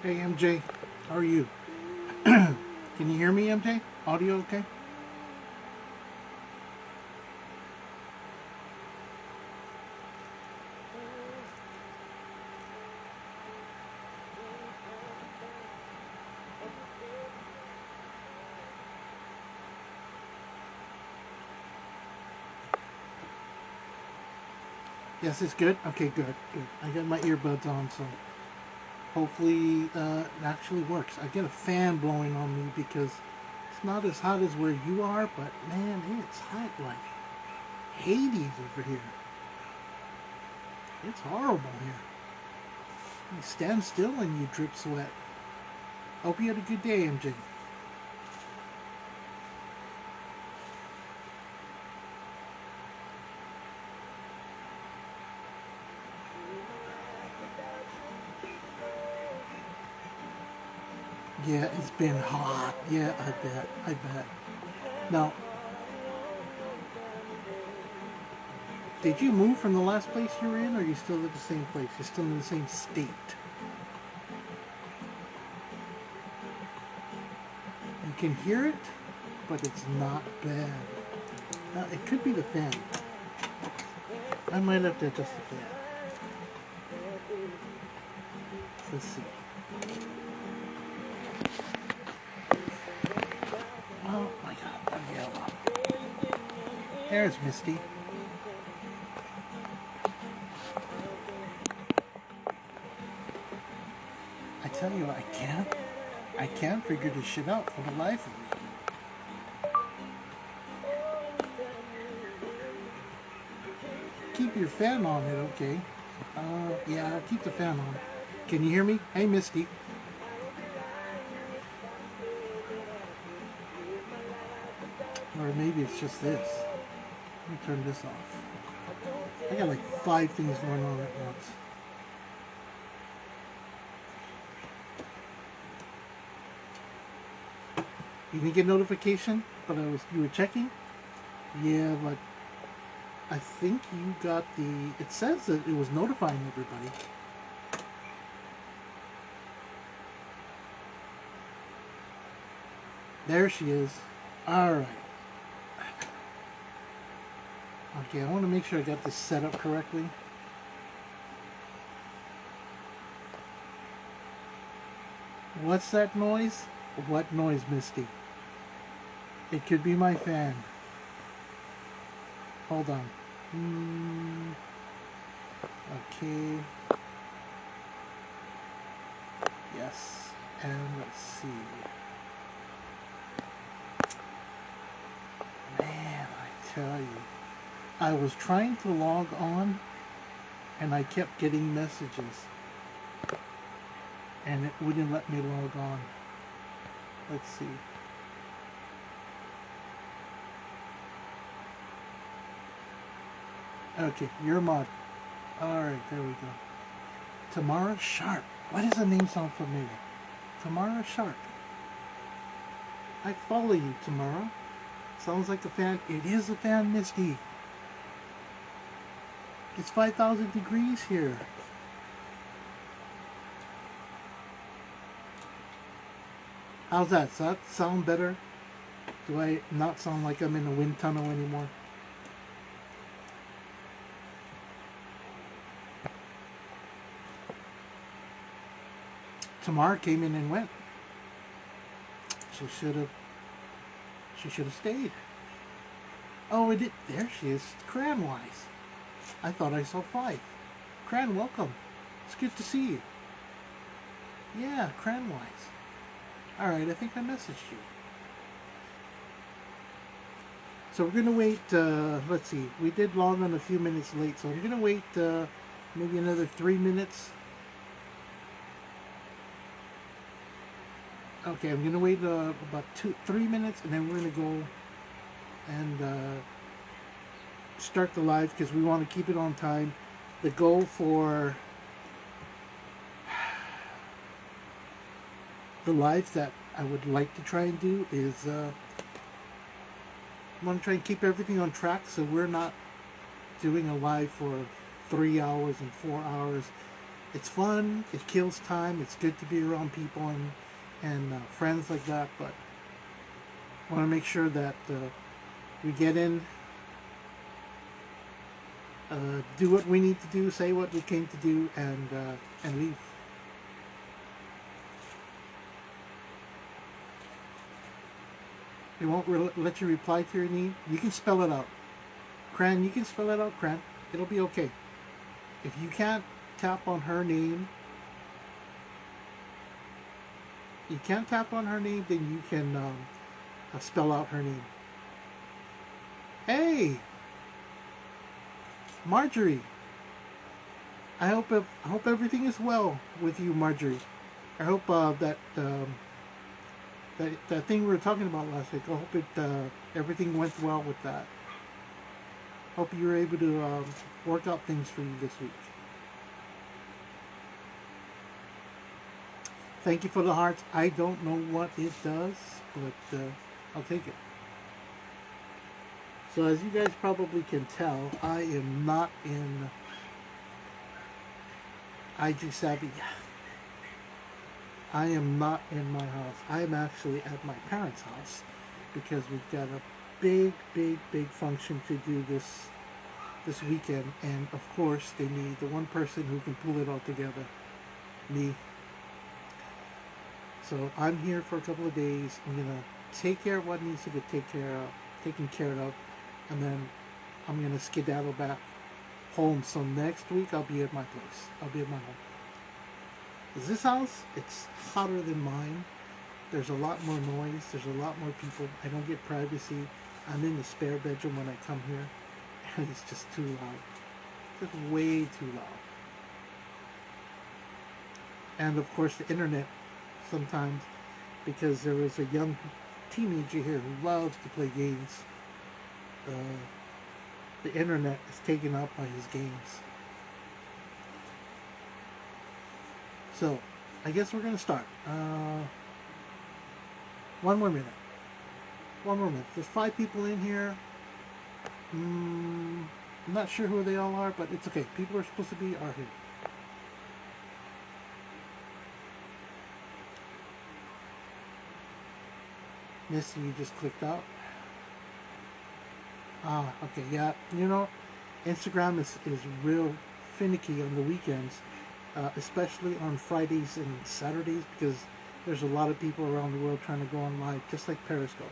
Hey MJ, how are you? Can you hear me, MJ? Audio okay? Yes, it's good. Okay, good, good. I got my earbuds on, so hopefully it actually works. I get a fan blowing on me because it's not as hot as where you are, but man, it's hot like Hades over here. It's horrible here. You stand still and you drip sweat. Hope you had a good day, MJ. Yeah, it's been hot. Yeah, I bet. I bet. Now, did you move from the last place you were in, or are you still at the same place? You're still in the same state. You can hear it, but it's not bad. Now, it could be the fan. I might have to adjust the fan. Let's see. Oh my god, I'm yellow. There's Misty. I tell you, I can't figure this shit out for the life of me. Keep your fan on it, okay? Yeah, I'll keep the fan on. Can you hear me? Hey, Misty. Or maybe it's just this. Let me turn this off. I got like 5 things going on at once. You didn't get notification, but you were checking. Yeah, but I think you got the. It says that it was notifying everybody. There she is. All right. Okay, I want to make sure I got this set up correctly. What's that noise? What noise, Misty? It could be my fan. Hold on. Okay. Yes. And let's see. Man, I tell you. I was trying to log on and I kept getting messages and it wouldn't let me log on. Let's see. Okay, you're a mod. Alright, there we go. Tamara Sharp. Why does the name sound familiar? Tamara Sharp. I follow you, Tamara. Sounds like a fan. It is a fan, Misty. It's 5,000 degrees here. How's that? Does that sound better? Do I not sound like I'm in a wind tunnel anymore? Tamara came in and went. She should have. She should have stayed. Oh, it did. There she is. Cranwise. I thought I saw 5. Cran, welcome. It's good to see you. Yeah, Cranwise. Alright, I think I messaged you. So we're gonna wait, let's see, we did log on a few minutes late, so I'm gonna wait maybe another 3 minutes. Okay, I'm gonna wait about 3 minutes and then we're gonna go and start the live because we want to keep it on time. The goal for the lives that I would like to try and do is I want to try and keep everything on track so we're not doing a live for 3 hours and 4 hours. It's fun. It kills time. It's good to be around people and friends like that. But I want to make sure that we get in, do what we need to do, say what we came to do, and leave. It won't let you reply to your name. You can spell it out. Cran, you can spell it out, Cran. It'll be okay. If you can't tap on her name, then you can spell out her name. Hey, Marjorie. I hope everything is well with you, Marjorie. I hope that thing we were talking about last week. I hope everything went well with that. Hope you were able to work out things for you this week. Thank you for the hearts. I don't know what it does, but I'll take it. So as you guys probably can tell, I am not in IG Savvy. I am not in my house. I am actually at my parents' house because we've got a big function to do this weekend, and of course they need the one person who can pull it all together, me. So I'm here for a couple of days. I'm gonna take care of what needs to get taken care of, and then I'm gonna skedaddle back home. So next week I'll be at my place. I'll be at my home. This house, it's hotter than mine. There's a lot more noise. There's a lot more people. I don't get privacy. I'm in the spare bedroom when I come here, and it's just too loud. Just way too loud. And of course the internet sometimes, because there is a young teenager here who loves to play games. The internet is taken up by his games. So, I guess we're going to start. One more minute. There's 5 people in here. I'm not sure who they all are, but it's okay. People are supposed to be are here. Missy, you just clicked out. Okay, yeah. You know, Instagram is real finicky on the weekends. Especially on Fridays and Saturdays, because there's a lot of people around the world trying to go on live, just like Periscope.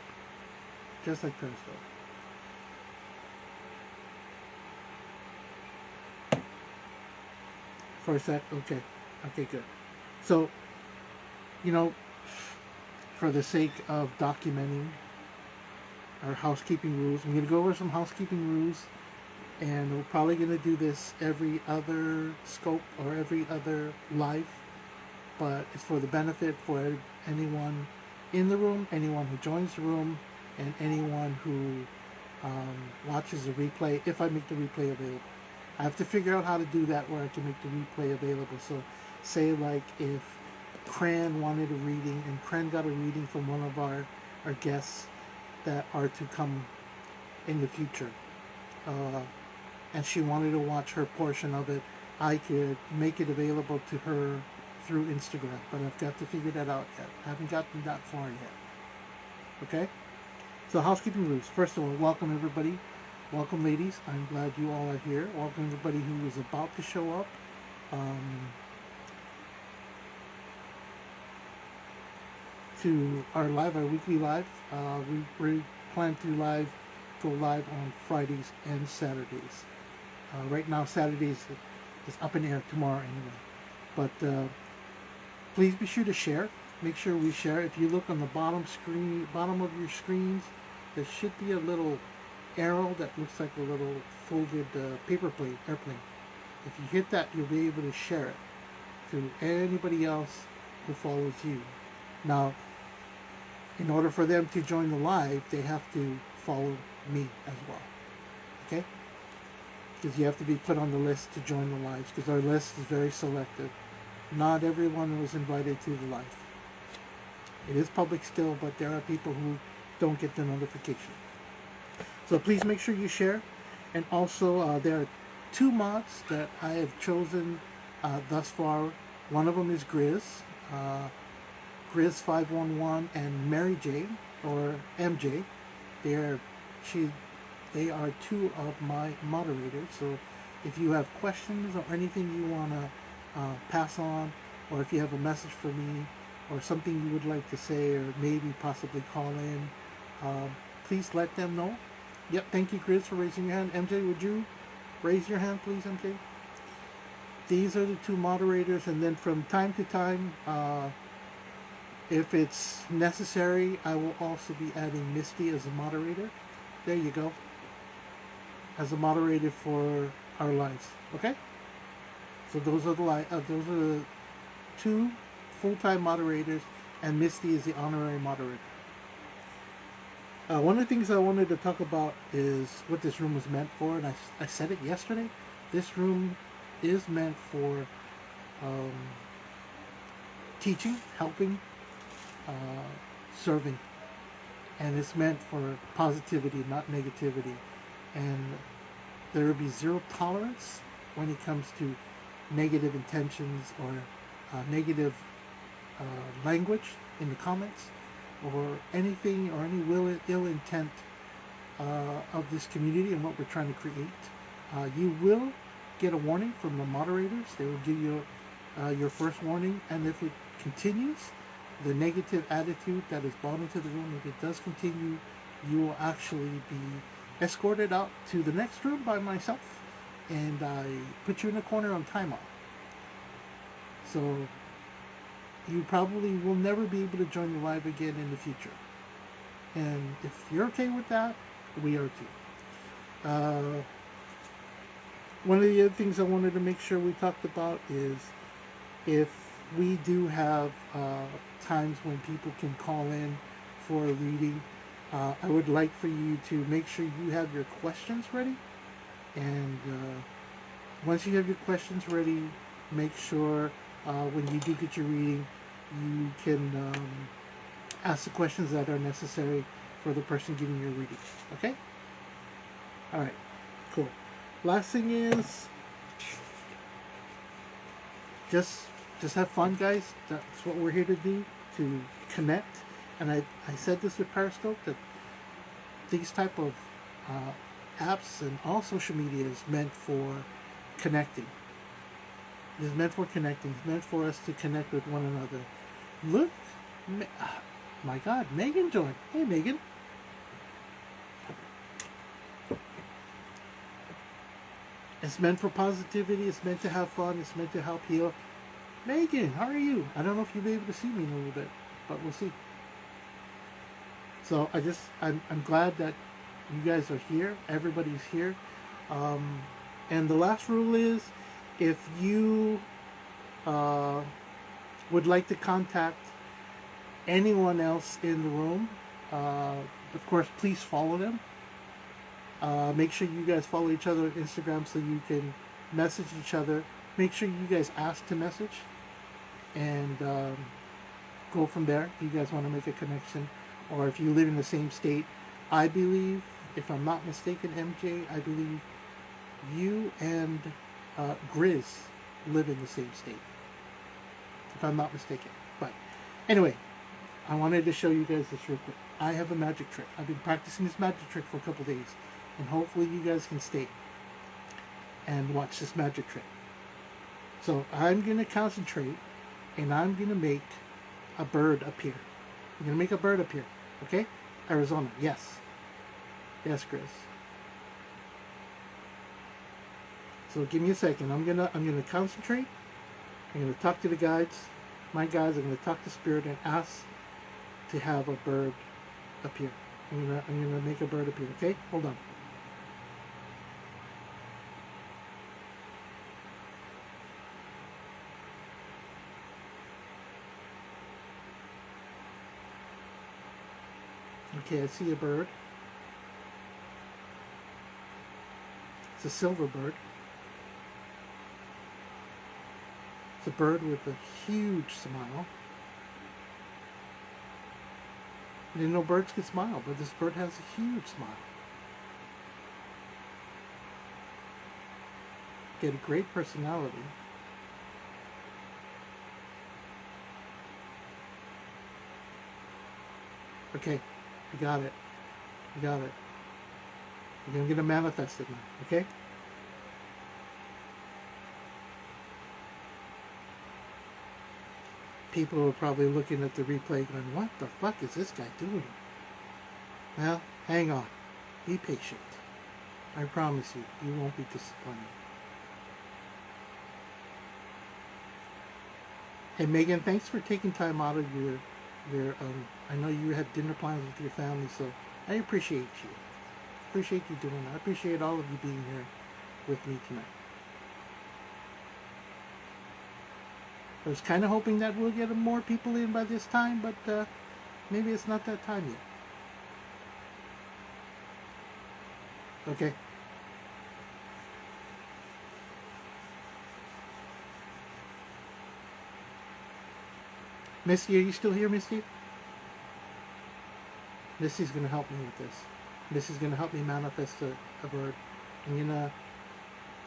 For a sec, okay, good. So, you know, for the sake of documenting our housekeeping rules, I'm going to go over some housekeeping rules, and we're probably going to do this every other scope or every other live, but it's for the benefit for anyone in the room, anyone who joins the room, and anyone who watches the replay, if I make the replay available. I have to figure out how to do that where I can make the replay available. So say like if Cran wanted a reading, and Cran got a reading from one of our guests that are to come in the future, and she wanted to watch her portion of it, I could make it available to her through Instagram, but I've got to figure that out yet. I haven't gotten that far yet. Okay? So housekeeping rules. First of all, welcome everybody. Welcome ladies. I'm glad you all are here. Welcome everybody who is about to show up. To our weekly live. We plan to go live on Fridays and Saturdays. Right now, Saturdays is up in the air, tomorrow anyway. But please be sure to share. Make sure we share. If you look on the bottom of your screens, there should be a little arrow that looks like a little folded paper plate, airplane. If you hit that, you'll be able to share it to anybody else who follows you. Now, in order for them to join the live, they have to follow me as well. Okay? Because you have to be put on the list to join the lives, because our list is very selective. Not everyone was invited to the live. It is public still, but there are people who don't get the notification. So please make sure you share. And also, there are 2 mods that I have chosen thus far. One of them is Grizz, Grizz511, and Mary Jane, or MJ. They are she. They are two of my moderators. So if you have questions or anything you want to pass on, or if you have a message for me, or something you would like to say, or maybe possibly call in, please let them know. Yep, thank you, Grizz, for raising your hand. MJ, would you raise your hand, please, MJ? These are the two moderators, and then from time to time, if it's necessary, I will also be adding Misty as a moderator. There you go. As a moderator for our lives. Okay? So those are the two full-time moderators, and Misty is the honorary moderator. One of the things I wanted to talk about is what this room was meant for, and I said it yesterday. This room is meant for teaching, helping, serving, and it's meant for positivity, not negativity. And there will be zero tolerance when it comes to negative intentions or negative language in the comments, or anything, or any ill intent of this community and what we're trying to create. You will get a warning from the moderators. They will give you your first warning, and if it continues, the negative attitude that is brought into the room, if it does continue, you will actually be escorted out to the next room by myself, and I put you in a corner on timeout. So you probably will never be able to join the live again in the future. And if you're okay with that, we are too. One of the other things I wanted to make sure we talked about is if we do have times when people can call in for a reading, I would like for you to make sure you have your questions ready. And once you have your questions ready, make sure when you do get your reading, you can ask the questions that are necessary for the person giving your reading. Okay? All right. Cool. Last thing is just have fun, guys. That's what we're here to do, to connect. And I said this with Periscope, that these type of apps and all social media is meant for connecting. It's meant for connecting. It's meant for us to connect with one another. Look, my God, Megan joined. Hey, Megan. It's meant for positivity. It's meant to have fun. It's meant to help heal. Megan, how are you? I don't know if you'll be able to see me in a little bit, but we'll see. So I'm glad that you guys are here. Everybody's here. And the last rule is, if you would like to contact anyone else in the room, of course, please follow them. Make sure you guys follow each other on Instagram so you can message each other. Make sure you guys ask to message, and go from there if you guys want to make a connection. Or if you live in the same state, I believe, if I'm not mistaken, MJ, I believe you and Grizz live in the same state, if I'm not mistaken. But anyway, I wanted to show you guys this real quick. I have a magic trick. I've been practicing this magic trick for a couple days, and hopefully you guys can stay and watch this magic trick. So I'm going to concentrate, and I'm going to make a bird appear. I'm going to make a bird appear. Okay? Arizona. Yes. Yes, Chris. So give me a second. I'm gonna concentrate. I'm gonna talk to the guides. My guides. I'm gonna talk to Spirit and ask to have a bird appear. I'm gonna make a bird appear. Okay? Hold on. Okay, I see a bird. It's a silver bird. It's a bird with a huge smile. I didn't know birds could smile, but this bird has a huge smile. Get a great personality. Okay, you got it. You got it. You're gonna get it manifested now. Okay. People are probably looking at the replay going, "What the fuck is this guy doing?" Well, hang on. Be patient. I promise you, you won't be disappointed. Hey Megan, thanks for taking time out of your I know you had dinner plans with your family, so I appreciate you. Appreciate you doing that. I appreciate all of you being here with me tonight. I was kind of hoping that we'll get more people in by this time, but maybe it's not that time yet. Okay. Misty, are you still here, Misty? Misty's going to help me with this. Misty's going to help me manifest a bird. I'm going to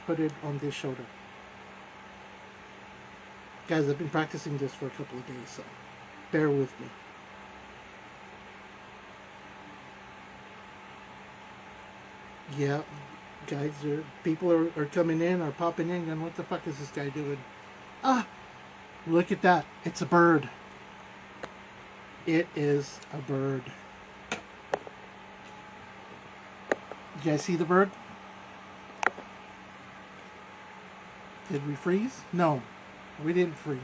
put it on this shoulder. Guys, I've been practicing this for a couple of days, so bear with me. Yeah, guys, people are coming in, are popping in, and what the fuck is this guy doing? Ah, look at that. It's a bird. It is a bird. You guys see the bird? Did we freeze? No, we didn't freeze.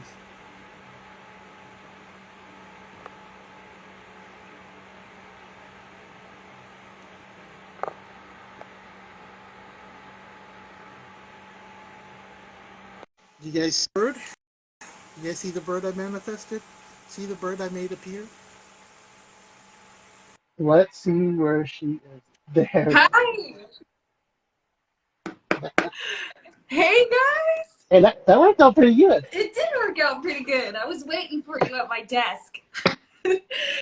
You guys see the bird? You guys see the bird I manifested? See the bird I made appear? Let's see where she is. There. Hi. Hey guys. Hey, that worked out pretty good. It did work out pretty good. I was waiting for you at my desk.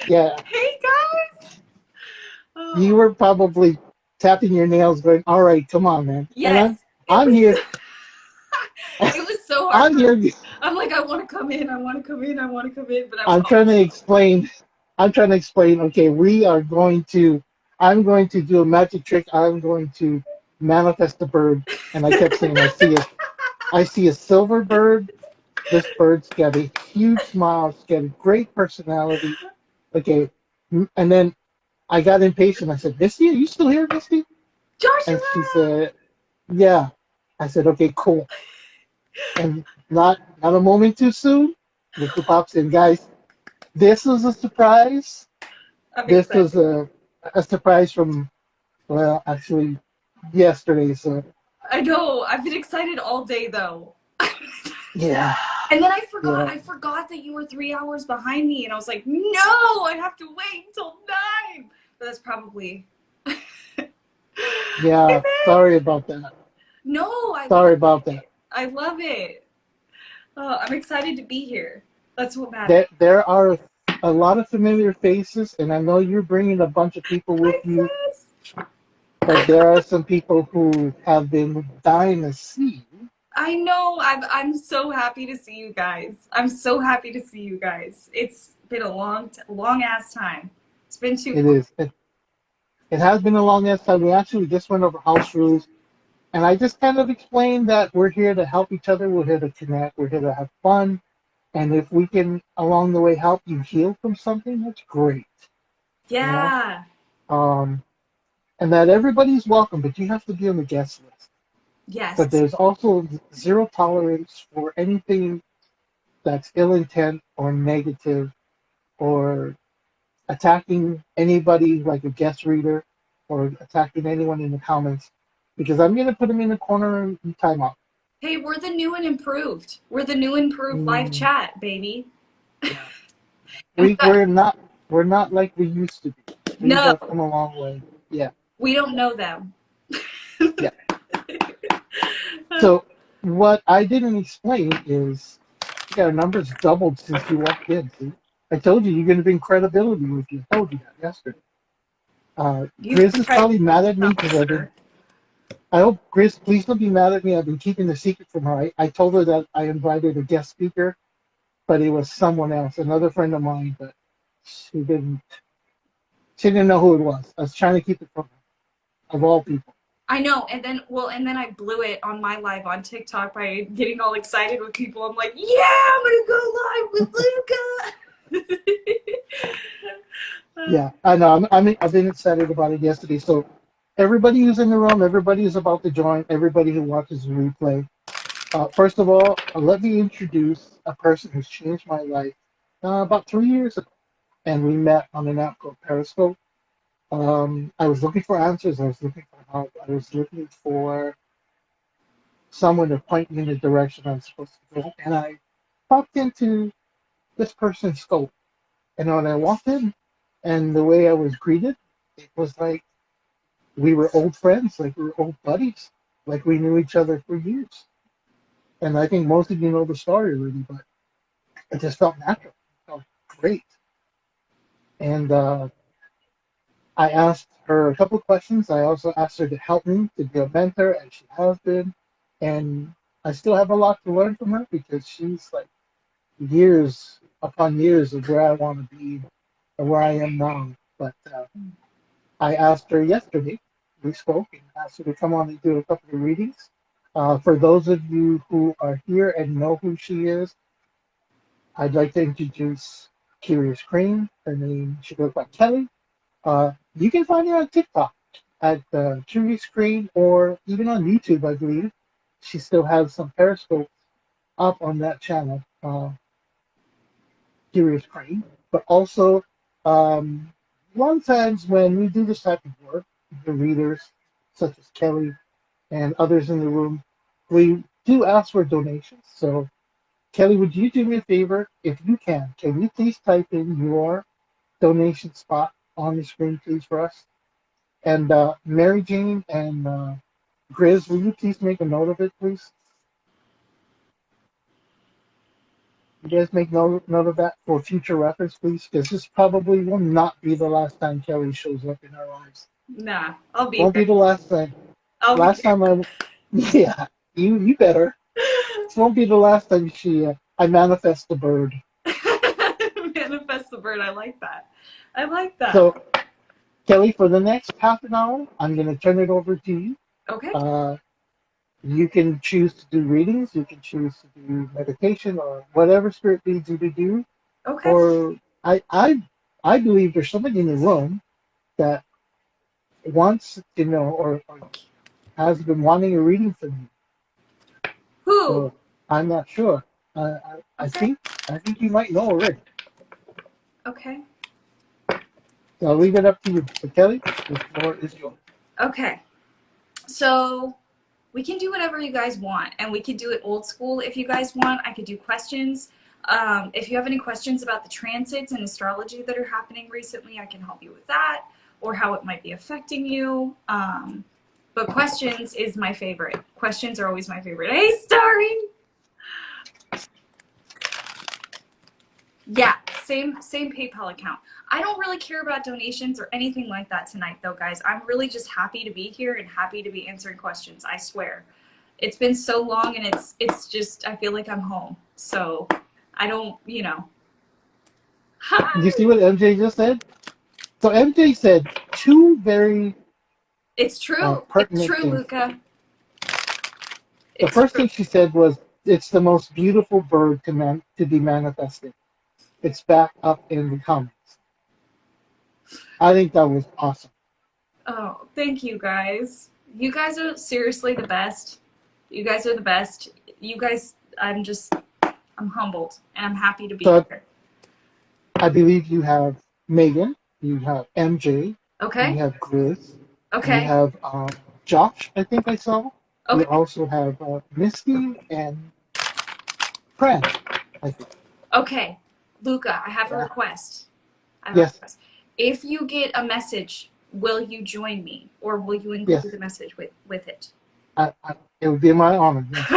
Yeah. Hey guys. Oh. You were probably tapping your nails going, all right, come on, man. Yes. And I'm here. It was so hard. I'm here. I'm like, I want to come in. I want to come in. I want to come in. But I'm trying to explain. Okay, I'm going to do a magic trick. I'm going to manifest the bird. And I kept saying, I see a silver bird. This bird's got a huge smile. It's got a great personality. Okay. And then I got impatient. I said, Misty, are you still here, Misty? Joshua. And she said, yeah. I said, okay, cool. And not a moment too soon, look who pops in, guys. This was a surprise. This was a surprise from, well, actually, yesterday. So I know. I've been excited all day, though. yeah. And then I forgot. Yeah. I forgot that you were 3 hours behind me, and I was like, no, I have to wait until 9. But that's probably. Yeah. Sorry about that. No, sorry about that. I love it. Oh, I'm excited to be here. That's what matters. There are a lot of familiar faces, and I know you're bringing a bunch of people with you. But there are some people who have been dying to see you. I know. I'm so happy to see you guys. I'm so happy to see you guys. It's been a long ass time. It's been too. It is. It has been a long ass time. We actually just went over house rules. And I just kind of explained that we're here to help each other. We're here to connect. We're here to have fun. And if we can, along the way, help you heal from something, that's great. Yeah. You know? And that everybody's welcome, but you have to be on the guest list. Yes. But there's also zero tolerance for anything that's ill intent or negative or attacking anybody like a guest reader or attacking anyone in the comments. Because I'm going to put them in the corner and time out. Hey, we're the new and improved. We're the new and improved live chat, baby. Yeah. we're not like we used to be. We have come a long way. Yeah. We don't know them. Yeah. So what I didn't explain is our numbers doubled since you walked in. See? I told you you're going to bring credibility with you. I told you that yesterday. Grizz is probably mad at me because I hope, Grizz, please don't be mad at me. I've been keeping the secret from her. I told her that I invited a guest speaker, but it was someone else, another friend of mine, but she didn't She didn't know who it was. I was trying to keep it from her, of all people. I know, and then I blew it on my live on TikTok by getting all excited with people. I'm like, yeah, I'm gonna go live with Luca. Yeah, I know. I've been excited about it yesterday. So everybody who's in the room, everybody who's about to join, everybody who watches the replay. First of all, let me introduce a person who's changed my life about 3 years ago, and we met on an app called Periscope. I was looking for answers. I was looking for help. I was looking for someone to point me in the direction I'm supposed to go. And I popped into this person's scope. And when I walked in, and the way I was greeted, it was like we were old friends, like we were old buddies, like we knew each other for years. And I think most of you know the story already, but it just felt natural. It felt great. And I asked her a couple of questions. I also asked her to help me to be a mentor, and she has been. And I still have a lot to learn from her because she's like years upon years of where I want to be and where I am now. But I asked her yesterday, we spoke, and asked her to come on and do a couple of readings. For those of you who are here and know who she is, I'd like to introduce Curious Cream. Her name, she goes by Kelly. You can find her on TikTok at Curious Cream or even on YouTube, I believe. She still has some Periscope up on that channel, Curious Cream. But also, a lot of times when we do this type of work, the readers, such as Kelly and others in the room, we do ask for donations. So, Kelly, would you do me a favor? If you can you please type in your donation spot on the screen, please, for us? And Mary Jane and Grizz, will you please make a note of it, please? You guys make note of that for future reference, please, because this probably will not be the last time Kelly shows up in our lives. Nah, I'll be Won't here. be the last time. I'll be Last time yeah, you better. This won't be the last time I manifest the bird. Manifest the bird. I like that. I like that. So, Kelly, for the next half an hour, I'm going to turn it over to you. Okay. You can choose to do readings, you can choose to do meditation, or whatever spirit leads you to do. Okay. Or I believe there's somebody in the room that wants to know or has been wanting a reading from you. Who? So I'm not sure. I think you might know already. Okay. So I'll leave it up to you. So Kelly, the floor is yours. Okay. So we can do whatever you guys want, and we could do it old school if you guys want. I could do questions. If you have any questions about the transits and astrology that are happening recently, I can help you with that, or how it might be affecting you. But questions is my favorite. Questions are always my favorite. Hey, Starry! Yeah, same PayPal account. I don't really care about donations or anything like that tonight, though, guys. I'm really just happy to be here and happy to be answering questions. I swear, it's been so long, and it's just I feel like I'm home. So I don't, Hi. You see what MJ just said? So MJ said two very It's true. It's pertinent true, things. Luca. The first thing she said was, "It's the most beautiful bird to be manifested." It's back up in the comments. I think that was awesome. Oh, thank you, guys. You guys are seriously the best. You guys are the best. You guys, I'm humbled, and I'm happy to be here. I believe you have Megan, you have MJ, Okay. you have Grizz, Okay. you have Josh, I think I saw. Okay. You also have Misty and Fran, I think. Okay, Luca, I have a request. Yes. If you get a message, will you join me, or will you include the message with it? It would be my honor. Yes.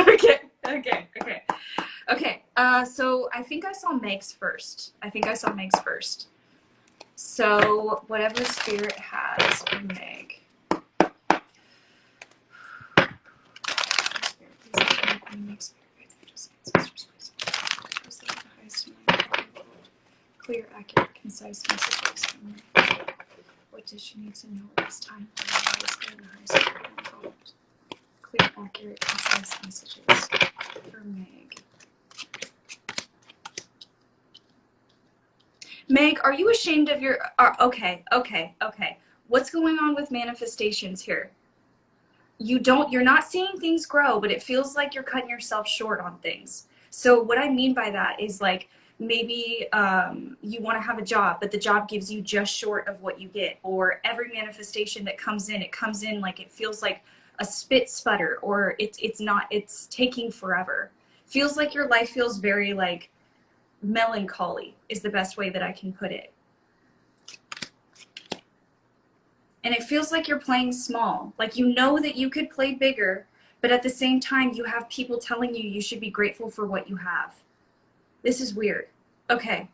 Okay. So I think I saw Meg's first. So whatever spirit has for Meg. Clear, accurate, concise messages. competition needs to know it's time for the highest grade and the highest grade involved. Clear, accurate, concise messages for Meg. Meg, are you ashamed of your... okay. What's going on with manifestations here? You're not seeing things grow, but it feels like you're cutting yourself short on things. So what I mean by that is like, maybe you want to have a job, but the job gives you just short of what you get. Or every manifestation that comes in, it comes in like it feels like a spit sputter, or it's taking forever. Feels like your life feels very like melancholy is the best way that I can put it. And it feels like you're playing small. Like you know that you could play bigger, but at the same time you have people telling you you should be grateful for what you have. This is weird. Okay.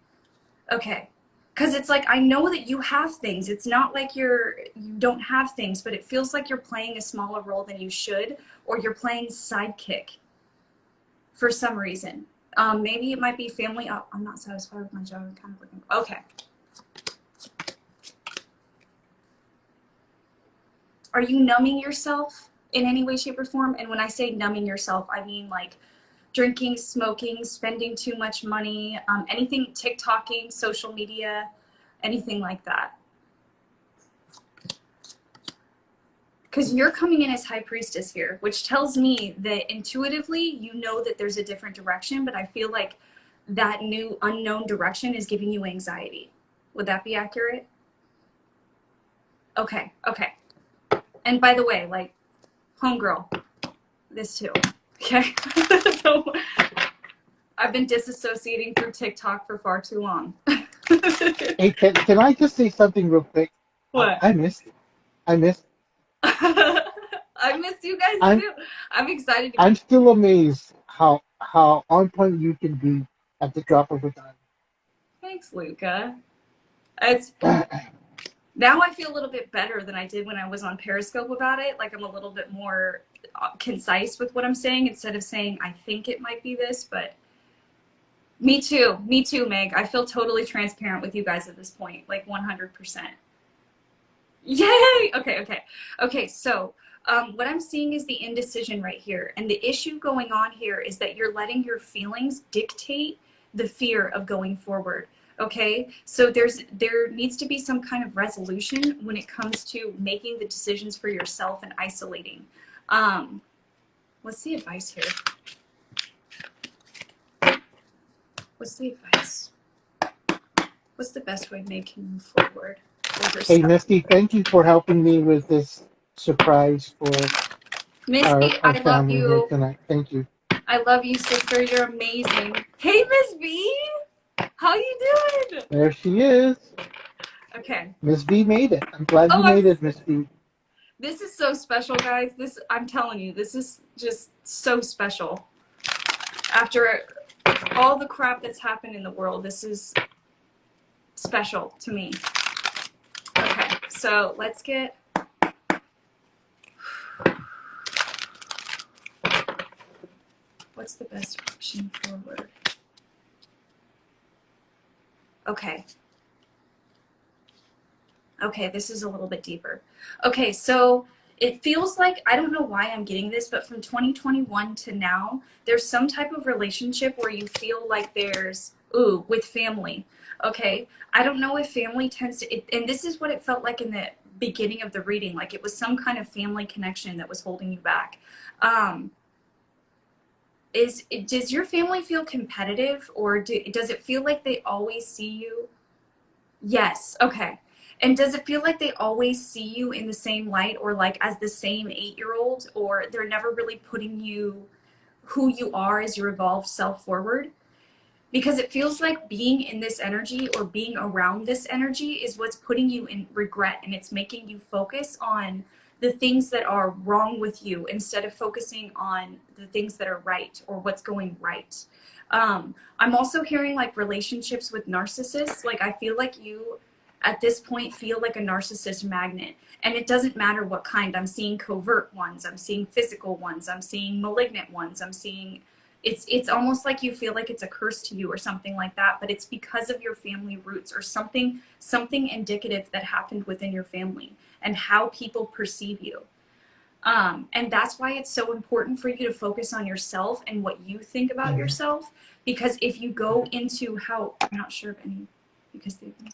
Because it's like, I know that you have things. It's not like you don't have things, but it feels like you're playing a smaller role than you should, or you're playing sidekick for some reason. Maybe it might be family. Oh, I'm not satisfied with my job. I'm kind of looking. Okay. Are you numbing yourself in any way, shape, or form? And when I say numbing yourself, I mean like drinking, smoking, spending too much money, anything, TikToking, social media, anything like that. Because you're coming in as High Priestess here, which tells me that intuitively you know that there's a different direction, but I feel like that new unknown direction is giving you anxiety. Would that be accurate? Okay. And by the way, like, homegirl, this too. Okay. So I've been disassociating through TikTok for far too long. Hey, can I just say something real quick? What? I missed it. I miss you guys too. I'm excited. I'm still amazed how on point you can be at the drop of a dime. Thanks, Luca. It's now I feel a little bit better than I did when I was on Periscope about it. Like I'm a little bit more concise with what I'm saying instead of saying I think it might be this, but me too, Meg. I feel totally transparent with you guys at this point, like 100%. Yay! Okay. So what I'm seeing is the indecision right here, and the issue going on here is that you're letting your feelings dictate the fear of going forward. Okay, so there needs to be some kind of resolution when it comes to making the decisions for yourself and isolating. What's the advice here? What's the advice? What's the best way Meg can move forward? Hey, Misty, thank you for helping me with this surprise for Misty, our I love family here you. tonight. Thank you. I love you, sister. You're amazing. Hey, Miss B. How you doing? There she is. Okay. Miss B made it. I'm glad you made it, Miss B. This is so special, guys. I'm telling you, this is just so special. After all the crap that's happened in the world, this is special to me. Okay, so let's get... What's the best option forward? Okay, this is a little bit deeper. Okay, so it feels like, I don't know why I'm getting this, but from 2021 to now, there's some type of relationship where you feel like there's, with family. Okay, I don't know if family tends to, and this is what it felt like in the beginning of the reading, like it was some kind of family connection that was holding you back. Does your family feel competitive, or does it feel like they always see you? Yes, okay. And does it feel like they always see you in the same light, or like as the same 8-year-old, or they're never really putting you, who you are as your evolved self forward? Because it feels like being in this energy or being around this energy is what's putting you in regret, and it's making you focus on the things that are wrong with you instead of focusing on the things that are right or what's going right. I'm also hearing like relationships with narcissists. Like I feel like you at this point feel like a narcissist magnet, and it doesn't matter what kind. I'm seeing covert ones, I'm seeing physical ones, I'm seeing malignant ones, I'm seeing It's almost like you feel like it's a curse to you or something like that, but it's because of your family roots or something indicative that happened within your family and how people perceive you. And that's why it's so important for you to focus on yourself and what you think about yourself. Because if you go into how, I'm not sure of any, because they've been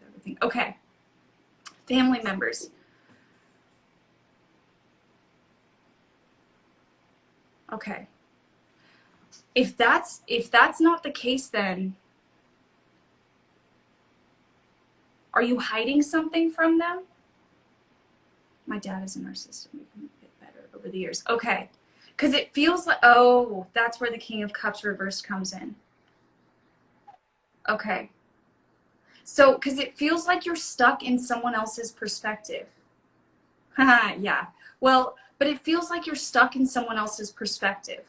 everything. Okay. Family members. Okay. If that's not the case, then are you hiding something from them? My dad is a narcissist. Making it better over the years. Okay. Because it feels like, oh, that's where the King of Cups reversed comes in. Okay. So, because it feels like you're stuck in someone else's perspective. Yeah. Well, but it feels like you're stuck in someone else's perspective.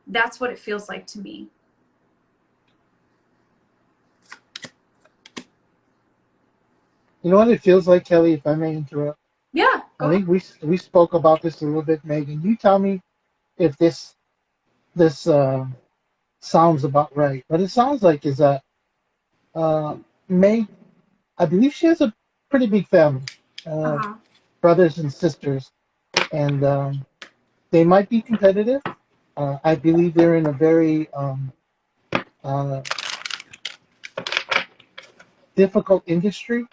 That's what it feels like to me. You know what it feels like, Kelly, if I may interrupt? Yeah. I think we spoke about this a little bit, Megan. You tell me if this sounds about right. What it sounds like is that Meg, I believe she has a pretty big family, Uh-huh. brothers and sisters, and they might be competitive. I believe they're in a very uh, difficult industry.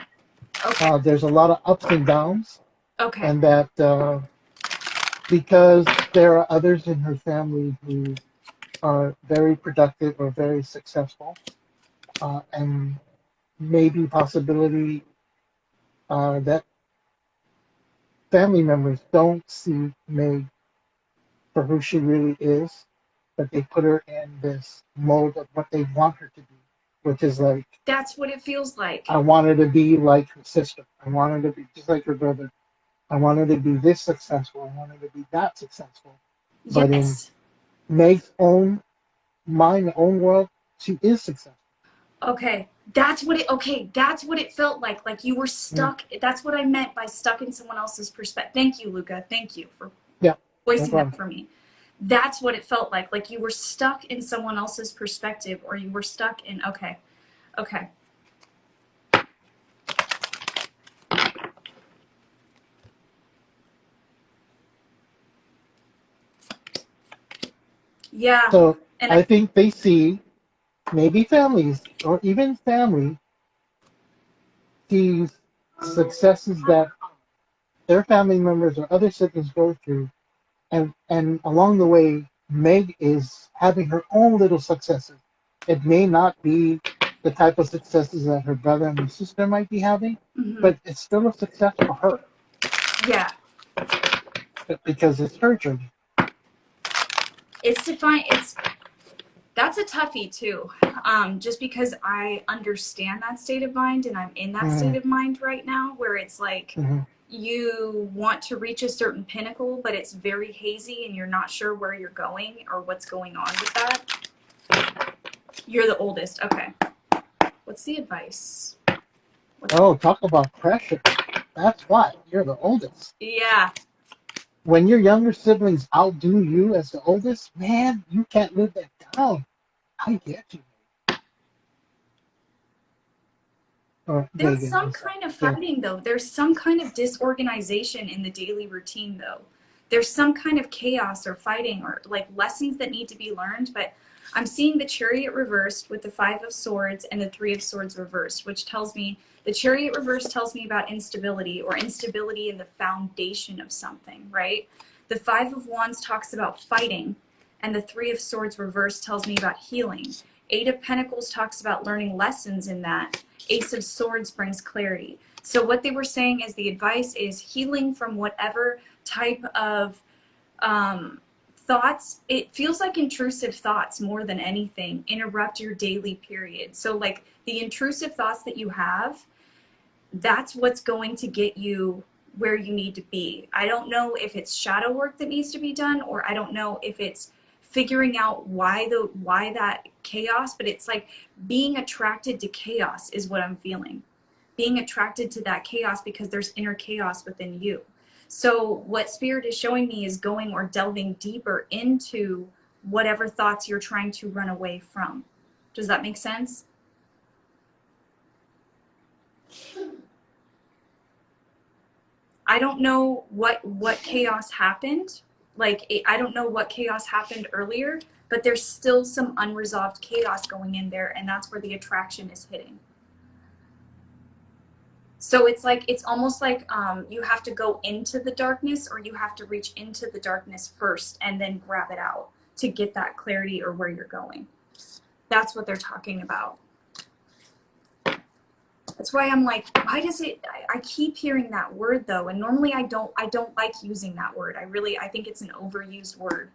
Okay. There's a lot of ups and downs, Okay. and that because there are others in her family who are very productive or very successful, and maybe possibility that family members don't see Meg for who she really is, but they put her in this mold of what they want her to be, which is like, That's what it feels like. I want her to be like her sister. I want her to be just like her brother. I want her to be this successful. I want her to be that successful. But in Yes. Meg's own mind, own world, she is successful. Okay. That's what it felt like. Like you were stuck. That's what I meant by stuck in someone else's perspective. Thank you, Luca. Thank you for Yeah, voicing no that for me. That's what it felt like. Like you were stuck in someone else's perspective, or you were stuck in, okay. Yeah. So And I think they see, maybe families or even family sees successes that their family members or other siblings go through, and along the way, Meg is having her own little successes. It may not be the type of successes that her brother and her sister might be having, but it's still a success for her yeah. because it's her journey. That's a toughie too. Just because I understand that state of mind and I'm in that state of mind right now where it's like you want to reach a certain pinnacle, but it's very hazy and you're not sure where you're going or what's going on with that. You're the oldest. Okay. What's the advice? Talk about pressure. That's why you're the oldest. Yeah. When your younger siblings outdo you as the oldest, man, you can't live that down. I get you. There's Megan, some kind of fighting though. There's some kind of disorganization in the daily routine though. There's some kind of chaos or fighting or like lessons that need to be learned, but I'm seeing the Chariot reversed with the 5 of Swords and the 3 of Swords reversed, which tells me the Chariot reversed tells me about instability or instability in the foundation of something, right? The 5 of Wands talks about fighting, and the 3 of Swords reversed tells me about healing. 8 of Pentacles talks about learning lessons in that. Ace of Swords brings clarity. So what they were saying is the advice is healing from whatever type of thoughts. It feels like intrusive thoughts more than anything interrupt your daily period. So like the intrusive thoughts that you have, that's what's going to get you where you need to be. I don't know if it's shadow work that needs to be done, or I don't know if it's figuring out why that chaos, but it's like being attracted to chaos is what I'm feeling. Being attracted to that chaos because there's inner chaos within you. So what Spirit is showing me is going or delving deeper into whatever thoughts you're trying to run away from. Does that make sense? I don't know what chaos happened. I don't know what chaos happened earlier, but there's still some unresolved chaos going in there, and that's where the attraction is hitting. So it's almost like you have to go into the darkness, or you have to reach into the darkness first and then grab it out to get that clarity or where you're going. That's what they're talking about. That's why I'm like, why does it, I keep hearing that word though, and normally I don't like using that word. I think it's an overused word.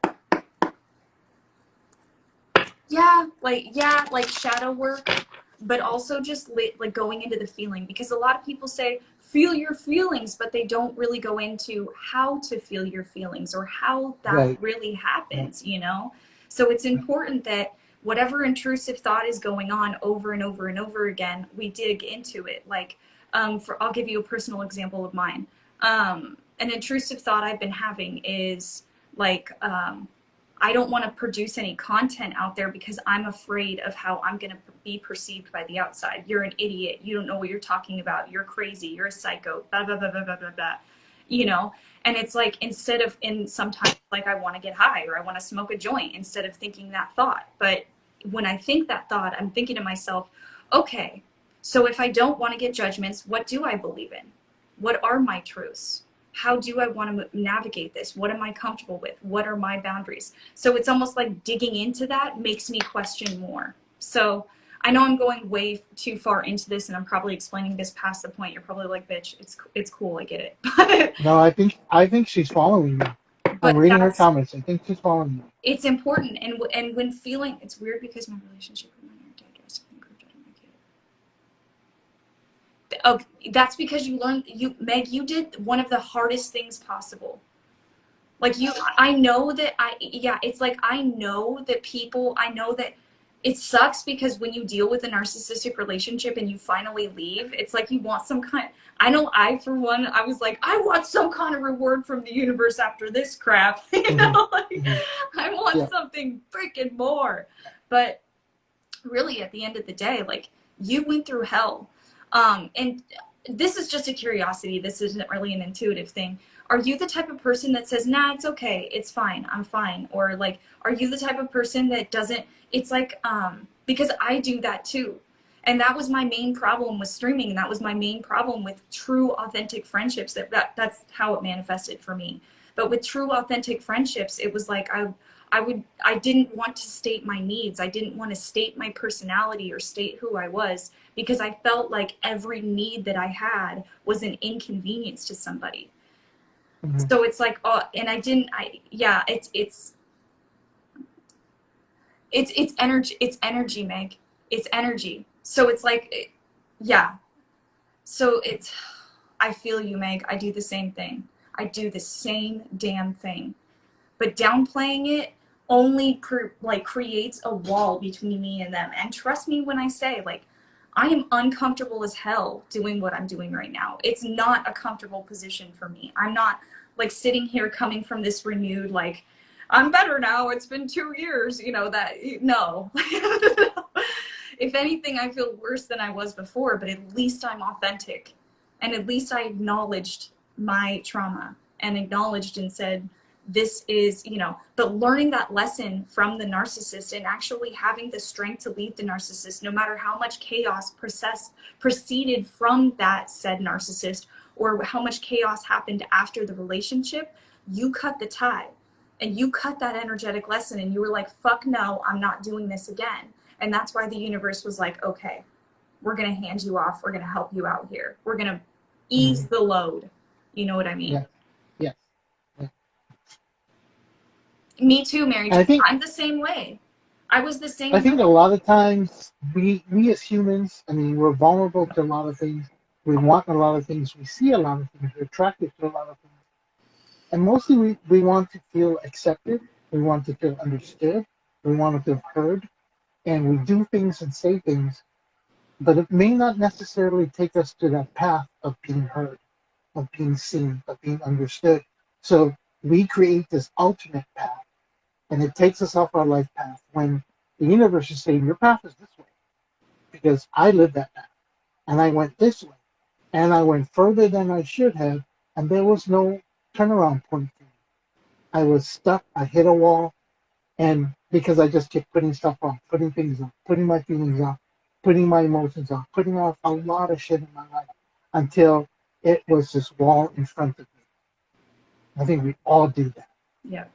Yeah, like shadow work, but also just like going into the feeling, because a lot of people say feel your feelings, but they don't really go into how to feel your feelings or how that really happens, you know? So it's important that whatever intrusive thought is going on over and over and over again, we dig into it. Like, I'll give you a personal example of mine. An intrusive thought I've been having is like, I don't want to produce any content out there because I'm afraid of how I'm going to be perceived by the outside. You're an idiot. You don't know what you're talking about. You're crazy. You're a psycho. Blah, blah, blah, blah, blah, blah, blah. You know? And it's like, instead of, sometimes like I want to get high or I want to smoke a joint instead of thinking that thought. But when I think that thought, I'm thinking to myself, okay, so if I don't want to get judgments, what do I believe in? What are my truths? How do I want to navigate this? What am I comfortable with? What are my boundaries? So it's almost like digging into that makes me question more. So I know I'm going way too far into this, and I'm probably explaining this past the point. You're probably like, bitch, it's cool, I get it. No, I think she's following me. I'm reading her comments. I think she's following me. It's important, and when feeling, it's weird because my relationship with my married dad drastically improved after my kid. Oh, that's because you learned, Meg, you did one of the hardest things possible. Like I know that it's like, I know that it sucks because when you deal with a narcissistic relationship and you finally leave, it's like you want some kind, for one, I was like, I want some kind of reward from the universe after this crap, you know, like I want something freaking more. But really at the end of the day, like, you went through hell. And this is just a curiosity. This isn't really an intuitive thing. Are you the type of person that says, nah, it's okay, it's fine, I'm fine? Or like, are you the type of person that doesn't, it's like, because I do that too. And that was my main problem with streaming. And that was my main problem with true, authentic friendships. That's how it manifested for me. But with true, authentic friendships, it was like, I didn't want to state my needs. I didn't want to state my personality or state who I was, because I felt like every need that I had was an inconvenience to somebody. Mm-hmm. So it's like, and it's energy, Meg. It's energy. So it's like, So I feel you, Meg. I do the same thing. I do the same damn thing. But downplaying it only creates a wall between me and them. And trust me when I say, like, I am uncomfortable as hell doing what I'm doing right now. It's not a comfortable position for me. I'm not like sitting here coming from this renewed, like, I'm better now, it's been 2 years, you know, no. If anything, I feel worse than I was before, but at least I'm authentic. And at least I acknowledged my trauma and acknowledged and said, this is, you know, but learning that lesson from the narcissist and actually having the strength to leave the narcissist, no matter how much chaos proceeded from that said narcissist, or how much chaos happened after the relationship, you cut the tie and you cut that energetic lesson, and you were like, fuck no, I'm not doing this again. And that's why the universe was like, okay, we're going to hand you off. We're going to help you out here. We're going to ease the load. You know what I mean? Yeah. Me too, Mary. I'm the same way. I was the same way. I think a lot of times we as humans, I mean, we're vulnerable to a lot of things. We want a lot of things. We see a lot of things. We're attracted to a lot of things. And mostly we want to feel accepted. We want to feel understood. We want to feel heard. And we do things and say things, but it may not necessarily take us to that path of being heard, of being seen, of being understood. So we create this alternate path. and it takes us off our life path when the universe is saying your path is this way because I lived that path and I went this way and I went further than I should have, and there was no turnaround point for me. I was stuck. I hit a wall, and because I just kept putting stuff off, putting things off, putting my feelings off, putting my emotions off, putting off a lot of shit in my life until it was this wall in front of me. I think we all do that. Yeah.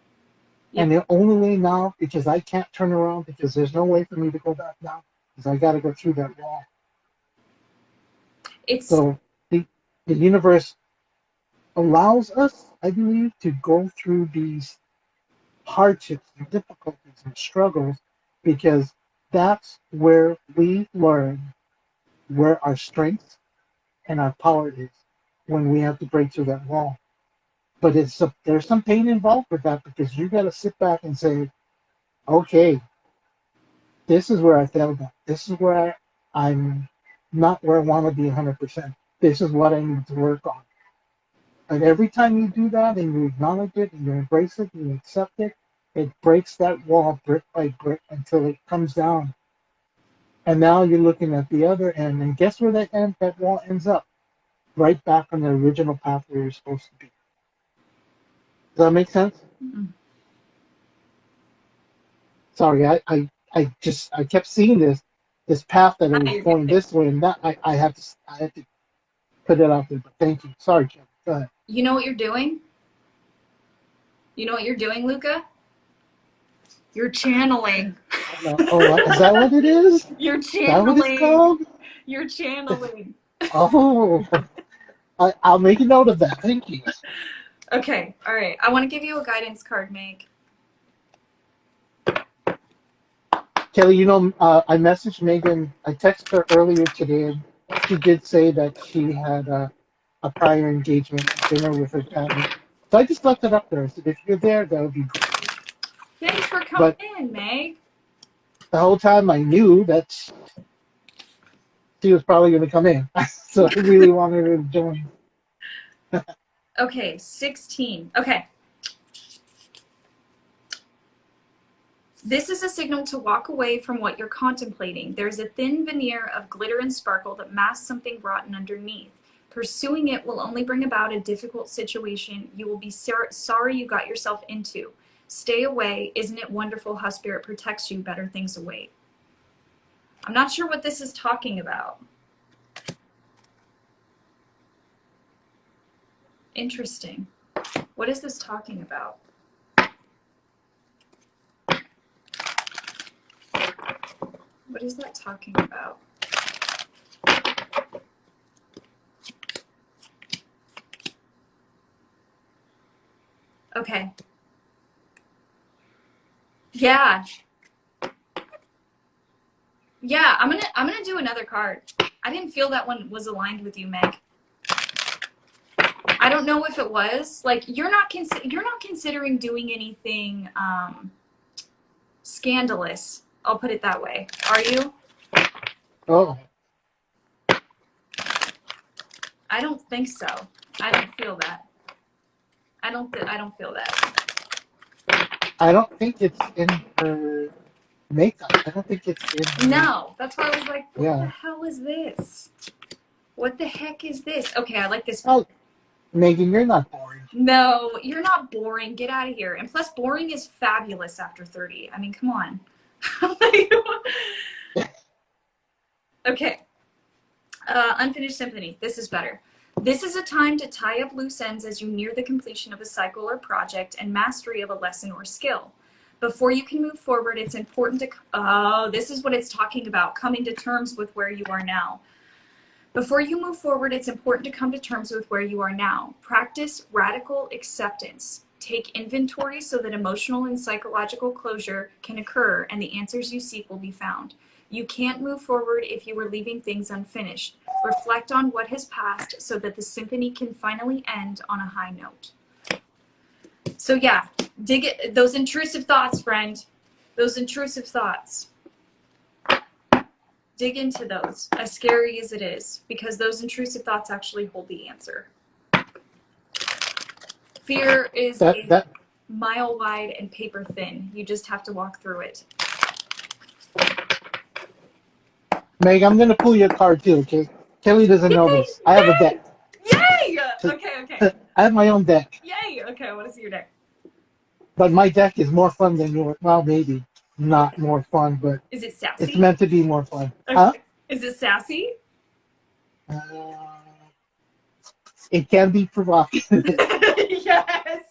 And the only way now, because I can't turn around, because there's no way for me to go back now, is I got to go through that wall. It's So the universe allows us, I believe, to go through these hardships and difficulties and struggles because that's where we learn where our strength and our power is when we have to break through that wall. But there's some pain involved with that because you got to sit back and say, okay, this is where I failed at. This is where I'm not where I want to be 100%. This is what I need to work on. And every time you do that and you acknowledge it and you embrace it and you accept it, it breaks that wall brick by brick until it comes down. And now you're looking at the other end, and guess where that wall ends up? Right back on the original path where you're supposed to be. Does that make sense? Mm-hmm. Sorry, I kept seeing this path that I was going this way, and that I had to put it out there. But thank you. Sorry, Kim. Go ahead. You know what you're doing? You know what you're doing, Luca? You're channeling. Oh, is that what it is? You're Is that what it's channeling. called? You're channeling. Oh, I'll make a note of that. Thank you. Okay, all right. I want to give you a guidance card, Meg. Kelly, I messaged Megan. I texted her earlier today. She did say that she had a prior engagement dinner with her family. So I just left it up there. I said, if you're there, that would be great. Thanks for coming in, Meg. The whole time I knew that she was probably going to come in. So I really wanted her to join. Okay, 16. Okay. This is a signal to walk away from what you're contemplating. There's a thin veneer of glitter and sparkle that masks something rotten underneath. Pursuing it will only bring about a difficult situation you will be sorry you got yourself into. Stay away. Isn't it wonderful how spirit protects you? Better things await. I'm not sure what this is talking about. Interesting. What is this talking about? What is that talking about? Okay. Yeah. Yeah, I'm gonna do another card. I didn't feel that one was aligned with you, Meg. I don't know if it was. Like, you're not considering doing anything scandalous. I'll put it that way. Are you? Oh. I don't think so. I don't feel that. I don't feel that. I don't think it's in her makeup. I don't think it's in her... No, that's why I was like, what Yeah. the hell is this? What the heck is this? Okay, I like this. Oh, Megan, you're not boring. No, you're not boring. Get out of here. And plus, boring is fabulous after 30. I mean, come on. Okay. Unfinished symphony. This is better. This is a time to tie up loose ends as you near the completion of a cycle or project and mastery of a lesson or skill. Before you can move forward, it's important to... Oh, this is what it's talking about, coming to terms with where you are now. Before you move forward, it's important to come to terms with where you are now. Practice radical acceptance. Take inventory so that emotional and psychological closure can occur and the answers you seek will be found. You can't move forward if you are leaving things unfinished. Reflect on what has passed so that the symphony can finally end on a high note. So yeah, dig it. Those intrusive thoughts, friend. Those intrusive thoughts. Dig into those, as scary as it is, because those intrusive thoughts actually hold the answer. Fear is That mile wide and paper thin. You just have to walk through it. Meg, I'm gonna pull your card too, okay? Kelly doesn't know Yay! this. I have a deck. Yay! Okay. I have my own deck, Yay! Okay, I want to see your deck. but my deck is more fun than yours. Well, maybe not more fun, but Is it it's sassy? meant to be more fun. Okay. Huh? Is it sassy? Uh, it can be provocative. Yes.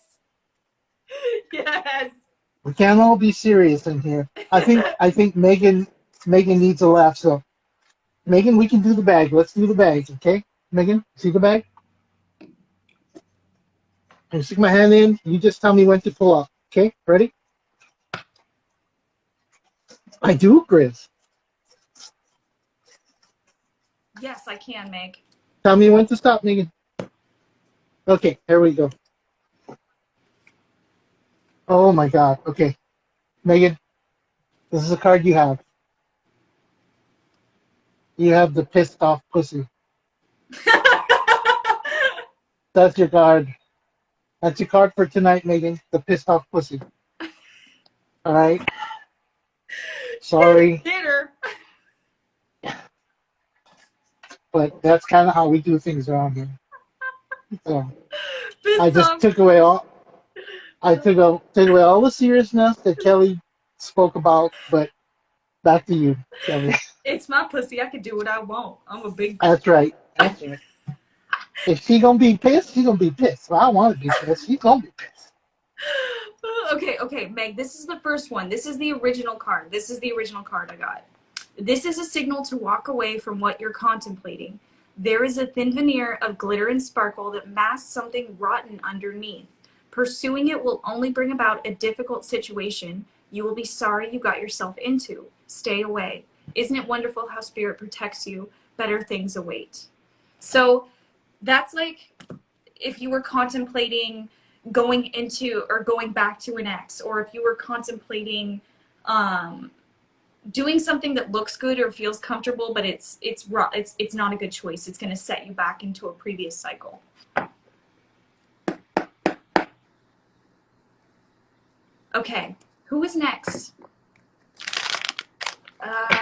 Yes. We can't all be serious in here. I think Megan needs a laugh. So Megan, we can do the bag. Let's do the bag, okay? Megan, see the bag? I stick my hand in. You just tell me when to pull up. Okay? Ready? I do, Grizz. Yes, I can, Meg. Tell me when to stop, Megan. Okay, here we go. Oh my God. Okay. Megan, this is a card you have. You have the pissed off pussy. That's your card. That's your card for tonight, Megan. The pissed off pussy. All right. Sorry, Hit her. but that's kind of how we do things around here. So I Pissed just off. took away all. took away all the seriousness that Kelly spoke about, but back to you, Kelly. It's my pussy. I can do what I want. I'm a big. That's right. That's right. If she gonna be pissed, she gonna be pissed. Well, I want to be pissed. She's gonna be pissed. Okay, Meg, this is the first one. This is the original card. This is the original card I got. This is a signal to walk away from what you're contemplating. There is a thin veneer of glitter and sparkle that masks something rotten underneath. Pursuing it will only bring about a difficult situation you will be sorry you got yourself into. Stay away. Isn't it wonderful how spirit protects you? Better things await. So that's like if you were contemplating going into or going back to an ex, or if you were contemplating doing something that looks good or feels comfortable, but it's not a good choice. It's going to set you back into a previous cycle. Okay, who is next?